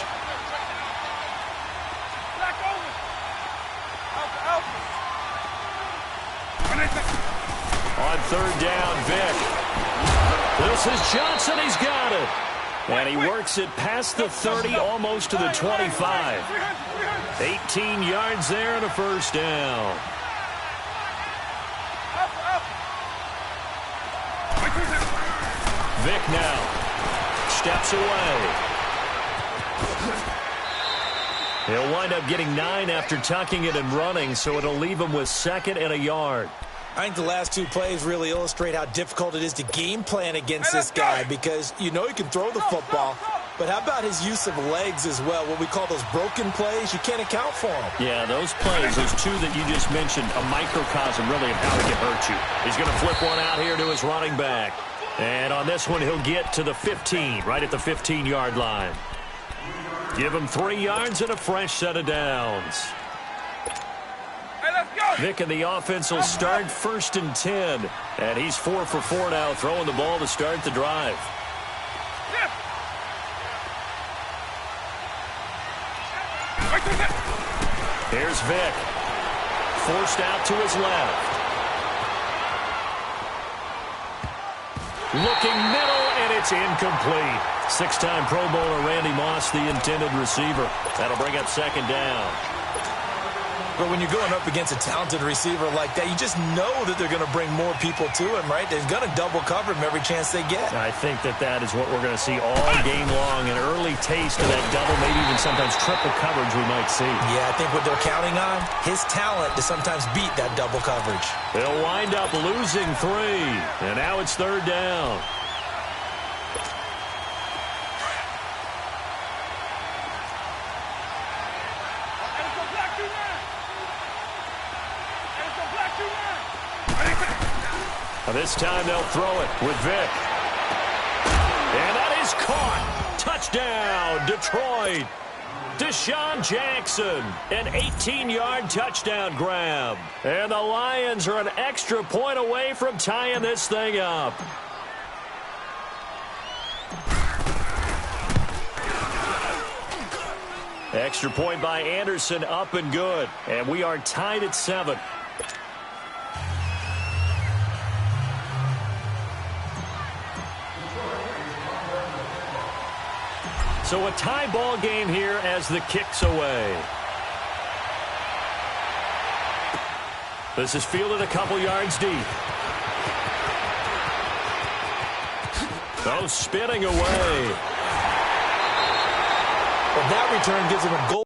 On third down, Vic. This is Johnson. He's got it. And he works it past the 30, almost to the 25. 18 yards there and a first down. Vic now steps away. He'll wind up getting 9 after tucking it and running, so it'll leave him with 2nd and a yard. I think the last 2 plays really illustrate how difficult it is to game plan against this guy because you know he can throw the football, but how about his use of legs as well? What we call those broken plays, you can't account for them. Yeah, those plays, those 2 that you just mentioned, a microcosm really of how he can hurt you. He's going to flip one out here to his running back. And on this one, he'll get to the 15, right at the 15-yard line. Give him 3 yards and a fresh set of downs. Vic and the offense will start 1st and 10. And he's 4 for 4 now, throwing the ball to start the drive. Here's Vic. Forced out to his left. Looking middle, and it's incomplete. 6-time Pro Bowler Randy Moss, the intended receiver. That'll bring up second down. But when you're going up against a talented receiver like that, you just know that they're going to bring more people to him, right? They're going to double cover him every chance they get. I think that is what we're going to see all game long. An early taste of that double, maybe even sometimes triple coverage we might see. Yeah, I think what they're counting on, his talent to sometimes beat that double coverage. They'll wind up losing 3, and now it's third down. This time they'll throw it with Vic. And that is caught. Touchdown, Detroit. Deshaun Jackson, an 18-yard touchdown grab. And the Lions are an extra point away from tying this thing up. Extra point by Anderson, up and good. And we are tied at 7. So a tie ball game here as the kick's away. This is fielded a couple yards deep. Oh, spinning away. Well, that return gives him a goal.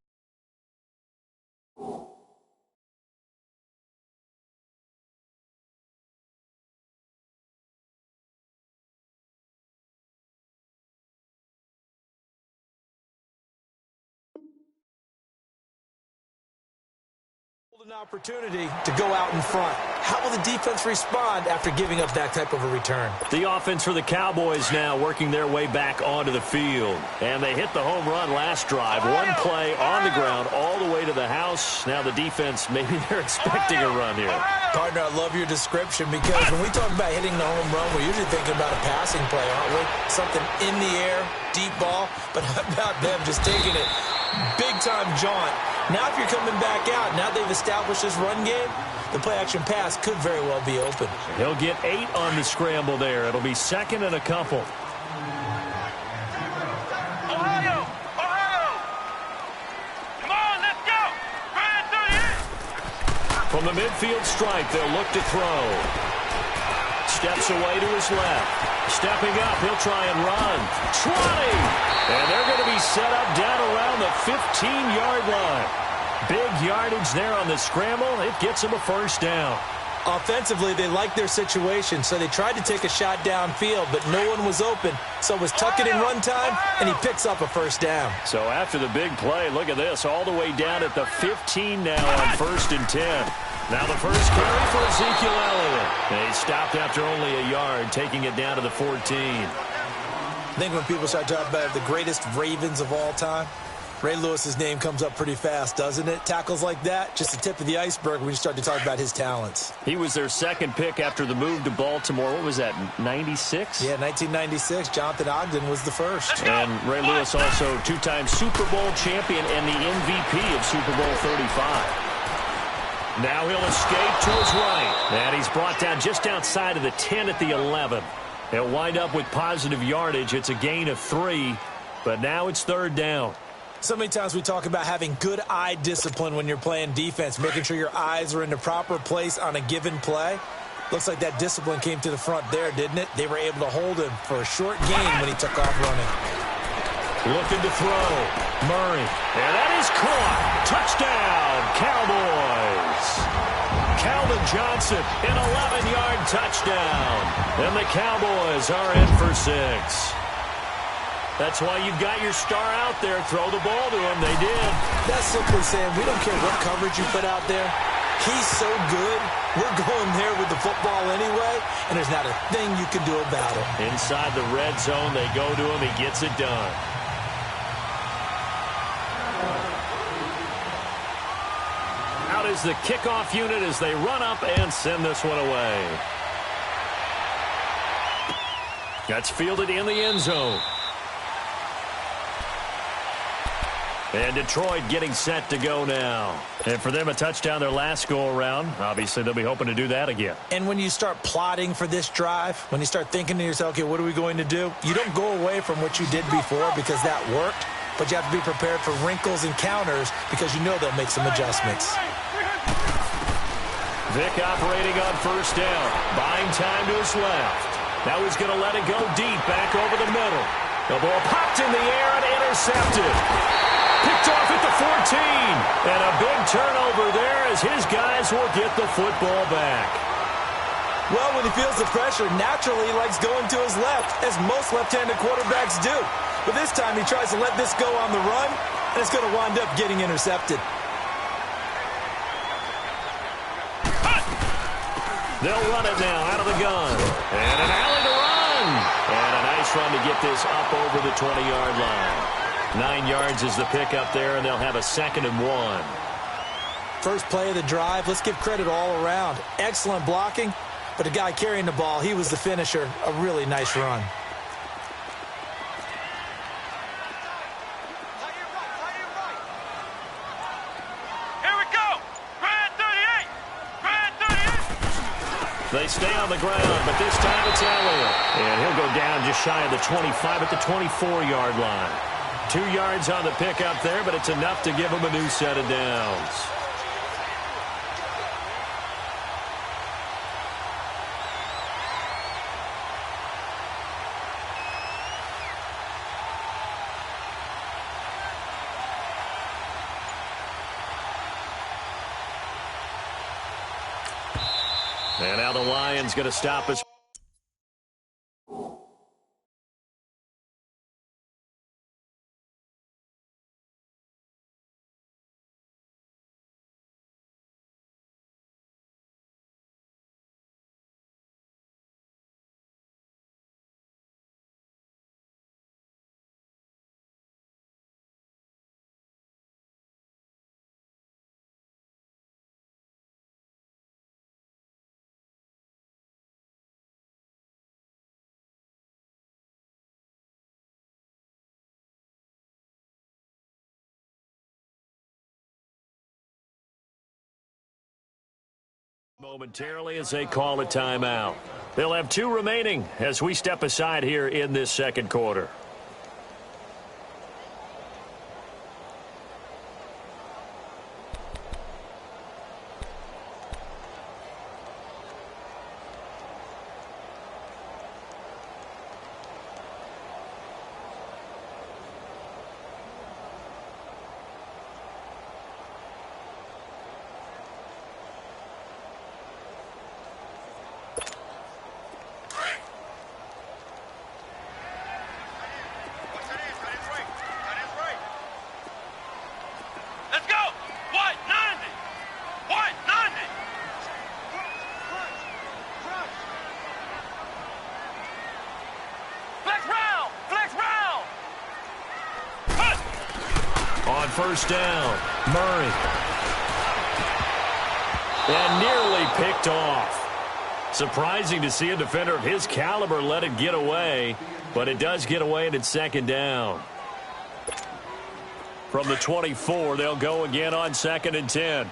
Golden opportunity to go out in front. How will the defense respond after giving up that type of a return? The offense for the Cowboys now working their way back onto the field. And they hit the home run last drive. One play on the ground all the way to the house. Now the defense, maybe they're expecting a run here. Partner, I love your description because when we talk about hitting the home run, we're usually thinking about a passing play, aren't we? Something in the air, deep ball. But how about them just taking it big-time jaunt? Now if you're coming back out, now they've established this run game, the play-action pass could very well be open. He'll get 8 on the scramble there. It'll be second and a couple. Ohio! Ohio! Come on, let's go! Ryan 38! From the midfield stripe, they'll look to throw. Steps away to his left. Stepping up, he'll try and run. 20! And they're going to be set up down around the 15-yard line. Big yardage there on the scramble. It gets them a first down. Offensively, they like their situation, so they tried to take a shot downfield, but no one was open. So it was tuck it in run time, and he picks up a first down. So after the big play, look at this, all the way down at the 15 now on 1st and 10. Now the first carry for Ezekiel Elliott. And he stopped after only a yard, taking it down to the 14. I think when people start talking about the greatest Ravens of all time, Ray Lewis's name comes up pretty fast, doesn't it? Tackles like that, just the tip of the iceberg when you start to talk about his talents. He was their second pick after the move to Baltimore. What was that, 96? Yeah, 1996. Jonathan Ogden was the first. And Ray Lewis also two-time Super Bowl champion and the MVP of Super Bowl 35. Now he'll escape to his right. And he's brought down just outside of the 10 at the 11. He'll wind up with positive yardage. It's a gain of 3, but now it's 3rd down. So many times we talk about having good eye discipline when you're playing defense, making sure your eyes are in the proper place on a given play. Looks like that discipline came to the front there, didn't it? They were able to hold him for a short gain when he took off running. Looking to throw. Murray. And that is caught. Touchdown, Cowboys. Calvin Johnson, an 11-yard touchdown. And the Cowboys are in for 6. That's why you've got your star out there. Throw the ball to him. They did. That's simply saying we don't care what coverage you put out there. He's so good. We're going there with the football anyway, and there's not a thing you can do about it. Inside the red zone, they go to him. He gets it done. Out is the kickoff unit as they run up and send this one away. That's fielded in the end zone. And Detroit getting set to go now. And for them, a touchdown their last go-around. Obviously, they'll be hoping to do that again. And when you start plotting for this drive, when you start thinking to yourself, okay, what are we going to do? You don't go away from what you did before because that worked, but you have to be prepared for wrinkles and counters because you know they'll make some adjustments. Vic operating on 1st down. Buying time to his left. Now he's going to let it go deep back over the middle. The ball popped in the air and intercepted. Picked off at the 14. And a big turnover there as his guys will get the football back. Well, when he feels the pressure, naturally he likes going to his left, as most left-handed quarterbacks do. But this time he tries to let this go on the run, and it's going to wind up getting intercepted. They'll run it now out of the gun. And an alley to run. And a nice run to get this up over the 20-yard line. 9 yards is the pickup there, and they'll have a 2nd and 1. First play of the drive, let's give credit all around. Excellent blocking, but the guy carrying the ball, he was the finisher. A really nice run. Here we go! Ryan 38! Ryan 38! They stay on the ground, but this time it's Elliott. And he'll go down just shy of the 25 at the 24-yard line. 2 yards on the pickup there, but it's enough to give him a new set of downs. And now the Lions going to stop us. Momentarily as they call a timeout. They'll have 2 remaining as we step aside here in this second quarter. First down, Murray. And nearly picked off. Surprising to see a defender of his caliber let it get away, but it does get away and it's second down. From the 24, they'll go again on 2nd and 10.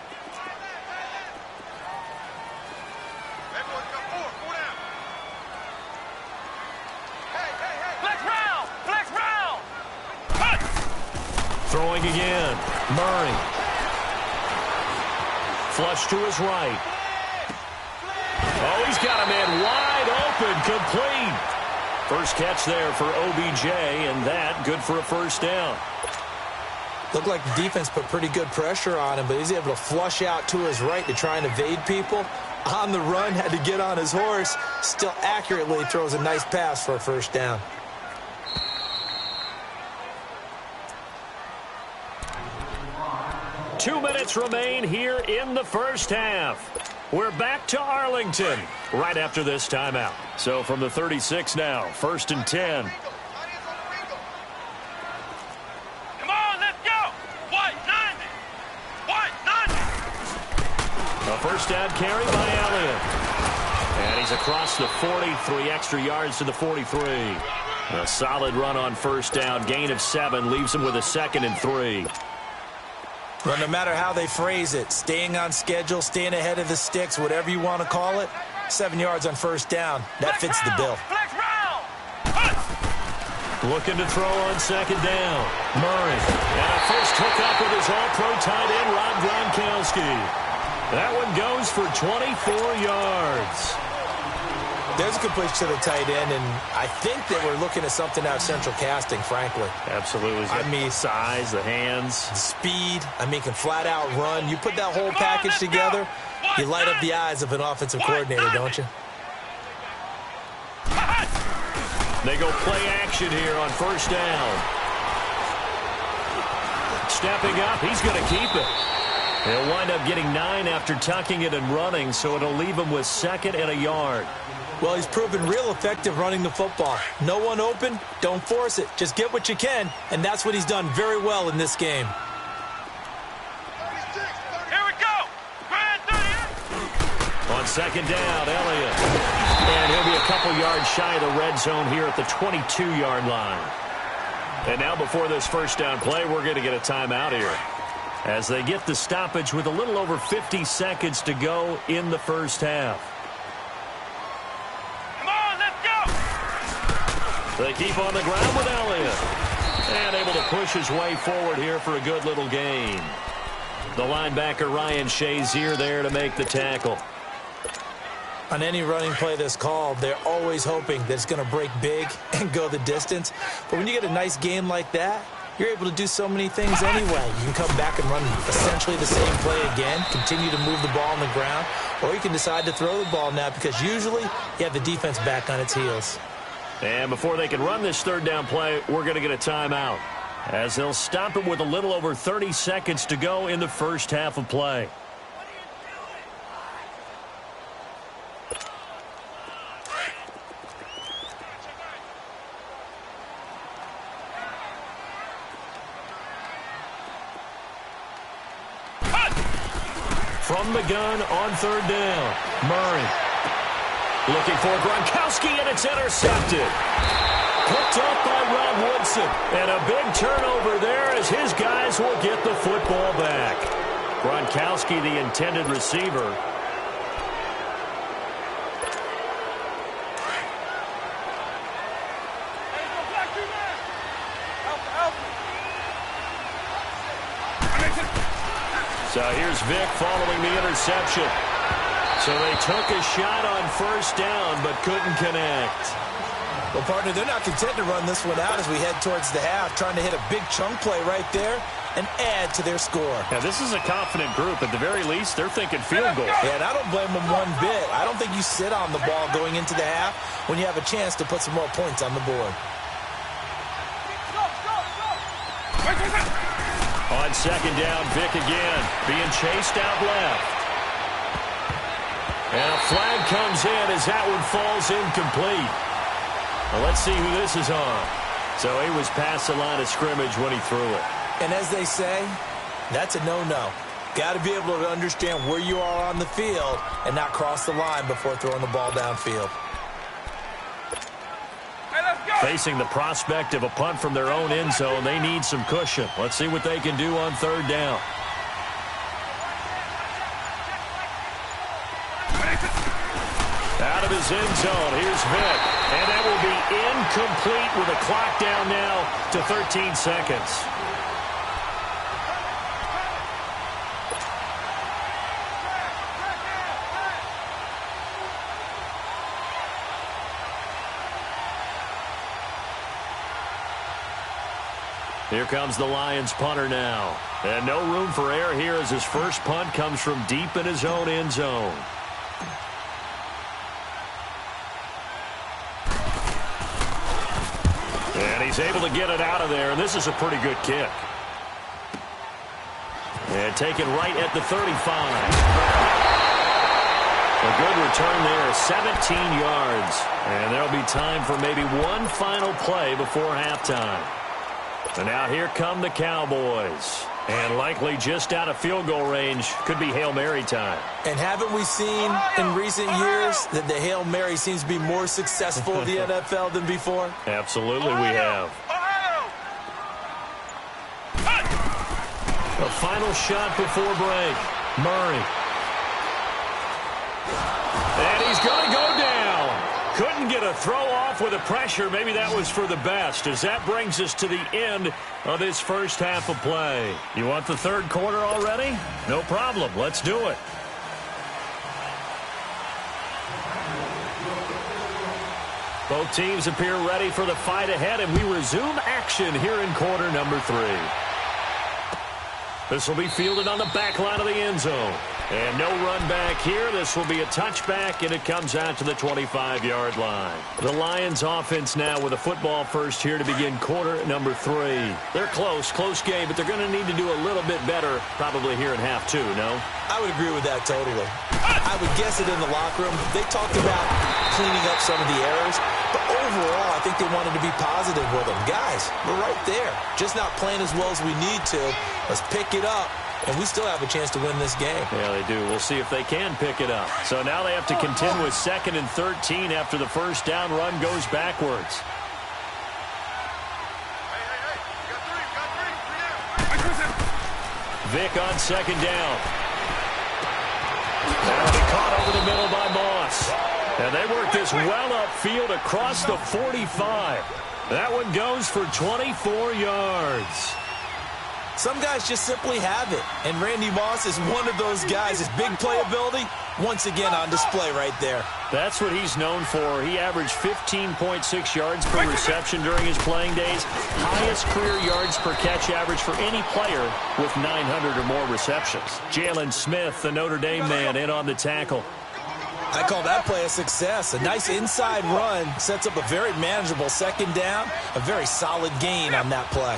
Throwing again, Murray. Flush to his right. Oh, he's got a man wide open, complete. First catch there for OBJ, and that good for a first down. Looked like the defense put pretty good pressure on him, but he's able to flush out to his right to try and evade people. On the run, had to get on his horse. Still accurately throws a nice pass for a first down. Two minutes remain here in the first half. We're back to Arlington right after this timeout. So from the 36 now, 1st and 10. Come on, let's go. White 90. White 90. A first down carry by Elliott. And he's across the 40, 3 extra yards to the 43. A solid run on first down. Gain of 7 leaves him with a 2nd and 3. Well, no matter how they phrase it, staying on schedule, staying ahead of the sticks, whatever you want to call it, 7 yards on first down, that fits the bill. Looking to throw on 2nd down. Murray. And a first hookup with his all-pro tight end, Rob Gronkowski. That one goes for 24 yards. There's a completion to the tight end, and I think that we're looking at something out of central casting, frankly. Absolutely. I mean, size, the hands. Speed. I mean, can flat out run. You put that whole package together, you light up the eyes of an offensive coordinator, don't you? They go play action here on first down. Stepping up, he's going to keep it. He'll wind up getting 9 after tucking it and running, so it'll leave him with 2nd and a yard. Well, he's proven real effective running the football. No one open, don't force it. Just get what you can, and that's what he's done very well in this game. Here we go. On 2nd down, Elliott. And he'll be a couple yards shy of the red zone here at the 22-yard line. And now before this first down play, we're going to get a timeout here, as they get the stoppage with a little over 50 seconds to go in the first half. Come on, let's go! They keep on the ground with Elliott. And able to push his way forward here for a good little gain. The linebacker, Ryan Shazier, there to make the tackle. On any running play that's called, they're always hoping that it's going to break big and go the distance. But when you get a nice game like that, you're able to do so many things anyway. You can come back and run essentially the same play again, continue to move the ball on the ground, or you can decide to throw the ball now because usually you have the defense back on its heels. And before they can run this third down play, we're going to get a timeout, as they'll stop it with a little over 30 seconds to go in the first half of play. From the gun on third down, Murray. Looking for Gronkowski, and it's intercepted. Picked up by Rob Woodson. And a big turnover there as his guys will get the football back. Gronkowski, the intended receiver. So here's Vic following the interception. So they took a shot on first down, but couldn't connect. Well, partner, they're not content to run this one out as we head towards the half, trying to hit a big chunk play right there and add to their score. Yeah, this is a confident group. At the very least, they're thinking field goal. Yeah, and I don't blame them one bit. I don't think you sit on the ball going into the half when you have a chance to put some more points on the board. On second down, Vic again, being chased out left. And a flag comes in as that one falls incomplete. Well, let's see who this is on. So he was past the line of scrimmage when he threw it. And as they say, that's a no-no. Got to be able to understand where you are on the field and not cross the line before throwing the ball downfield. Facing the prospect of a punt from their own end zone, they need some cushion. Let's see what they can do on third down. Out of his end zone, here's Vic. And that will be incomplete with a clock down now to 13 seconds. Here comes the Lions punter now. And no room for error here as his first punt comes from deep in his own end zone. And he's able to get it out of there, and this is a pretty good kick. And taken right at the 35. A good return there, 17 yards. And there'll be time for maybe one final play before halftime. And now here come the Cowboys. And likely just out of field goal range. Could be Hail Mary time. And haven't we seen in recent years that the Hail Mary seems to be more successful in the NFL than before? Absolutely we have. A final shot before break. Murray. And he's going to go down. Couldn't get a throw off with the pressure. Maybe that was for the best, as that brings us to the end of this first half of play. You want the third quarter already? No problem. Let's do it. Both teams appear ready for the fight ahead, and we resume action here in quarter number 3. This will be fielded on the back line of the end zone. And no run back here. This will be a touchback, and it comes out to the 25-yard line. The Lions offense now with a football first here to begin quarter number 3. They're close game, but they're going to need to do a little bit better probably here in half 2, no? I would agree with that totally. I would guess it in the locker room. They talked about cleaning up some of the errors, but overall I think they wanted to be positive with them. Guys, we're right there. Just not playing as well as we need to. Let's pick it up. And we still have a chance to win this game. Yeah, they do. We'll see if they can pick it up. So now they have to contend with 2nd and 13 after the first down run goes backwards. Vic on second down. That'll be caught over the middle by Moss. And they work this well upfield across the 45. That one goes for 24 yards. Some guys just simply have it, and Randy Moss is one of those guys. His big playability, once again on display right there. That's what he's known for. He averaged 15.6 yards per reception during his playing days. Highest career yards per catch average for any player with 900 or more receptions. Jalen Smith, the Notre Dame man, in on the tackle. I call that play a success. A nice inside run sets up a very manageable second down. A very solid gain on that play.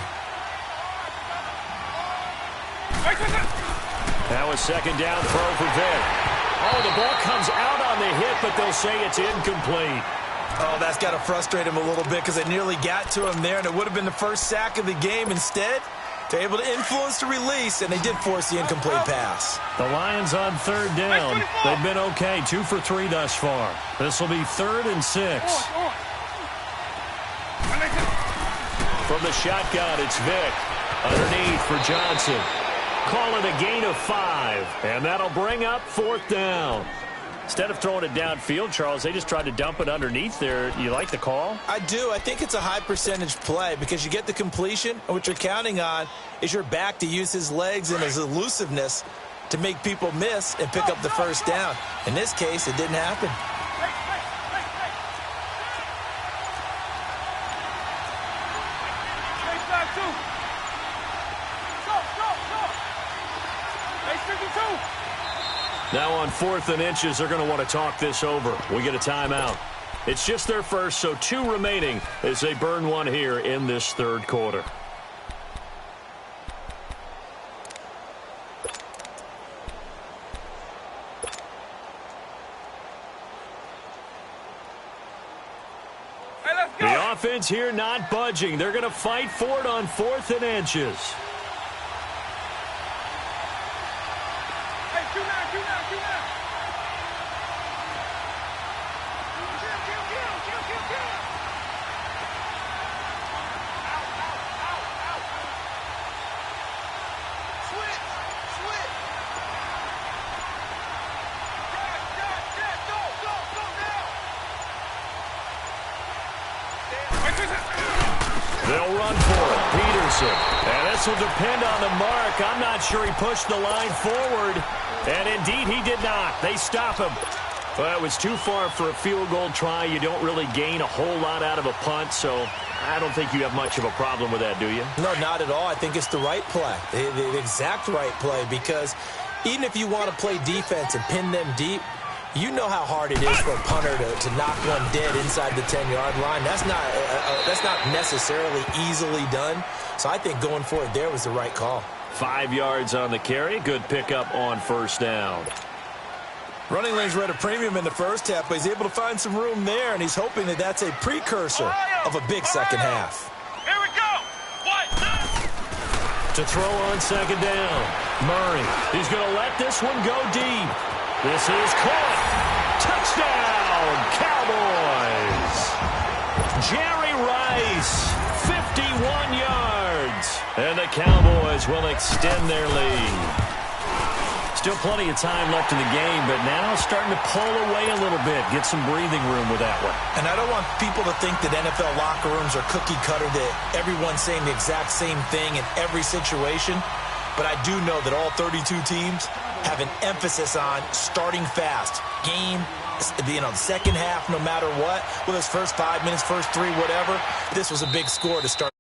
Now a second down throw for Vic. Oh, the ball comes out on the hit, but they'll say it's incomplete. Oh, that's got to frustrate him a little bit because they nearly got to him there, and it would have been the first sack of the game. Instead, they're able to influence the release, and they did force the incomplete pass. The Lions on third down. They've been okay, 2 for 3 thus far. This will be 3rd and 6. From the shotgun, it's Vic. Underneath for Johnson. Call it a gain of 5, and that'll bring up 4th down. Instead of throwing it downfield, Charles, they just tried to dump it underneath there. You like the call? I do. I think it's a high percentage play because you get the completion, and what you're counting on is your back to use his legs and his elusiveness to make people miss and pick up the first down. In this case, it didn't happen. Now on 4th and inches, they're going to want to talk this over. We get a timeout. It's just their first, so 2 remaining as they burn one here in this third quarter. The offense here not budging. They're going to fight for it on 4th and inches. They'll run for it. Peterson. And this will depend on the mark. I'm not sure he pushed the line forward. And indeed, he did not. They stop him. Well, it was too far for a field goal try. You don't really gain a whole lot out of a punt, so I don't think you have much of a problem with that, do you? No, not at all. I think it's the right play, the exact right play, because even if you want to play defense and pin them deep, you know how hard it is for a punter to knock one dead inside the 10-yard line. That's not necessarily easily done. So I think going for it there was the right call. 5 yards on the carry. Good pickup on first down. Running lanes were at a premium in the first half, but he's able to find some room there, and he's hoping that that's a precursor of a big second half. Here we go. To throw on second down. Murray. He's going to let this one go deep. This is caught. Touchdown, Cowboys. Jerry Rice, 51 yards. And the Cowboys will extend their lead. Still plenty of time left in the game, but now starting to pull away a little bit. Get some breathing room with that one. And I don't want people to think that NFL locker rooms are cookie cutter, that everyone's saying the exact same thing in every situation. But I do know that all 32 teams have an emphasis on starting fast. Game, the second half, no matter what. Whether it's first 5 minutes, first 3, whatever. This was a big score to start.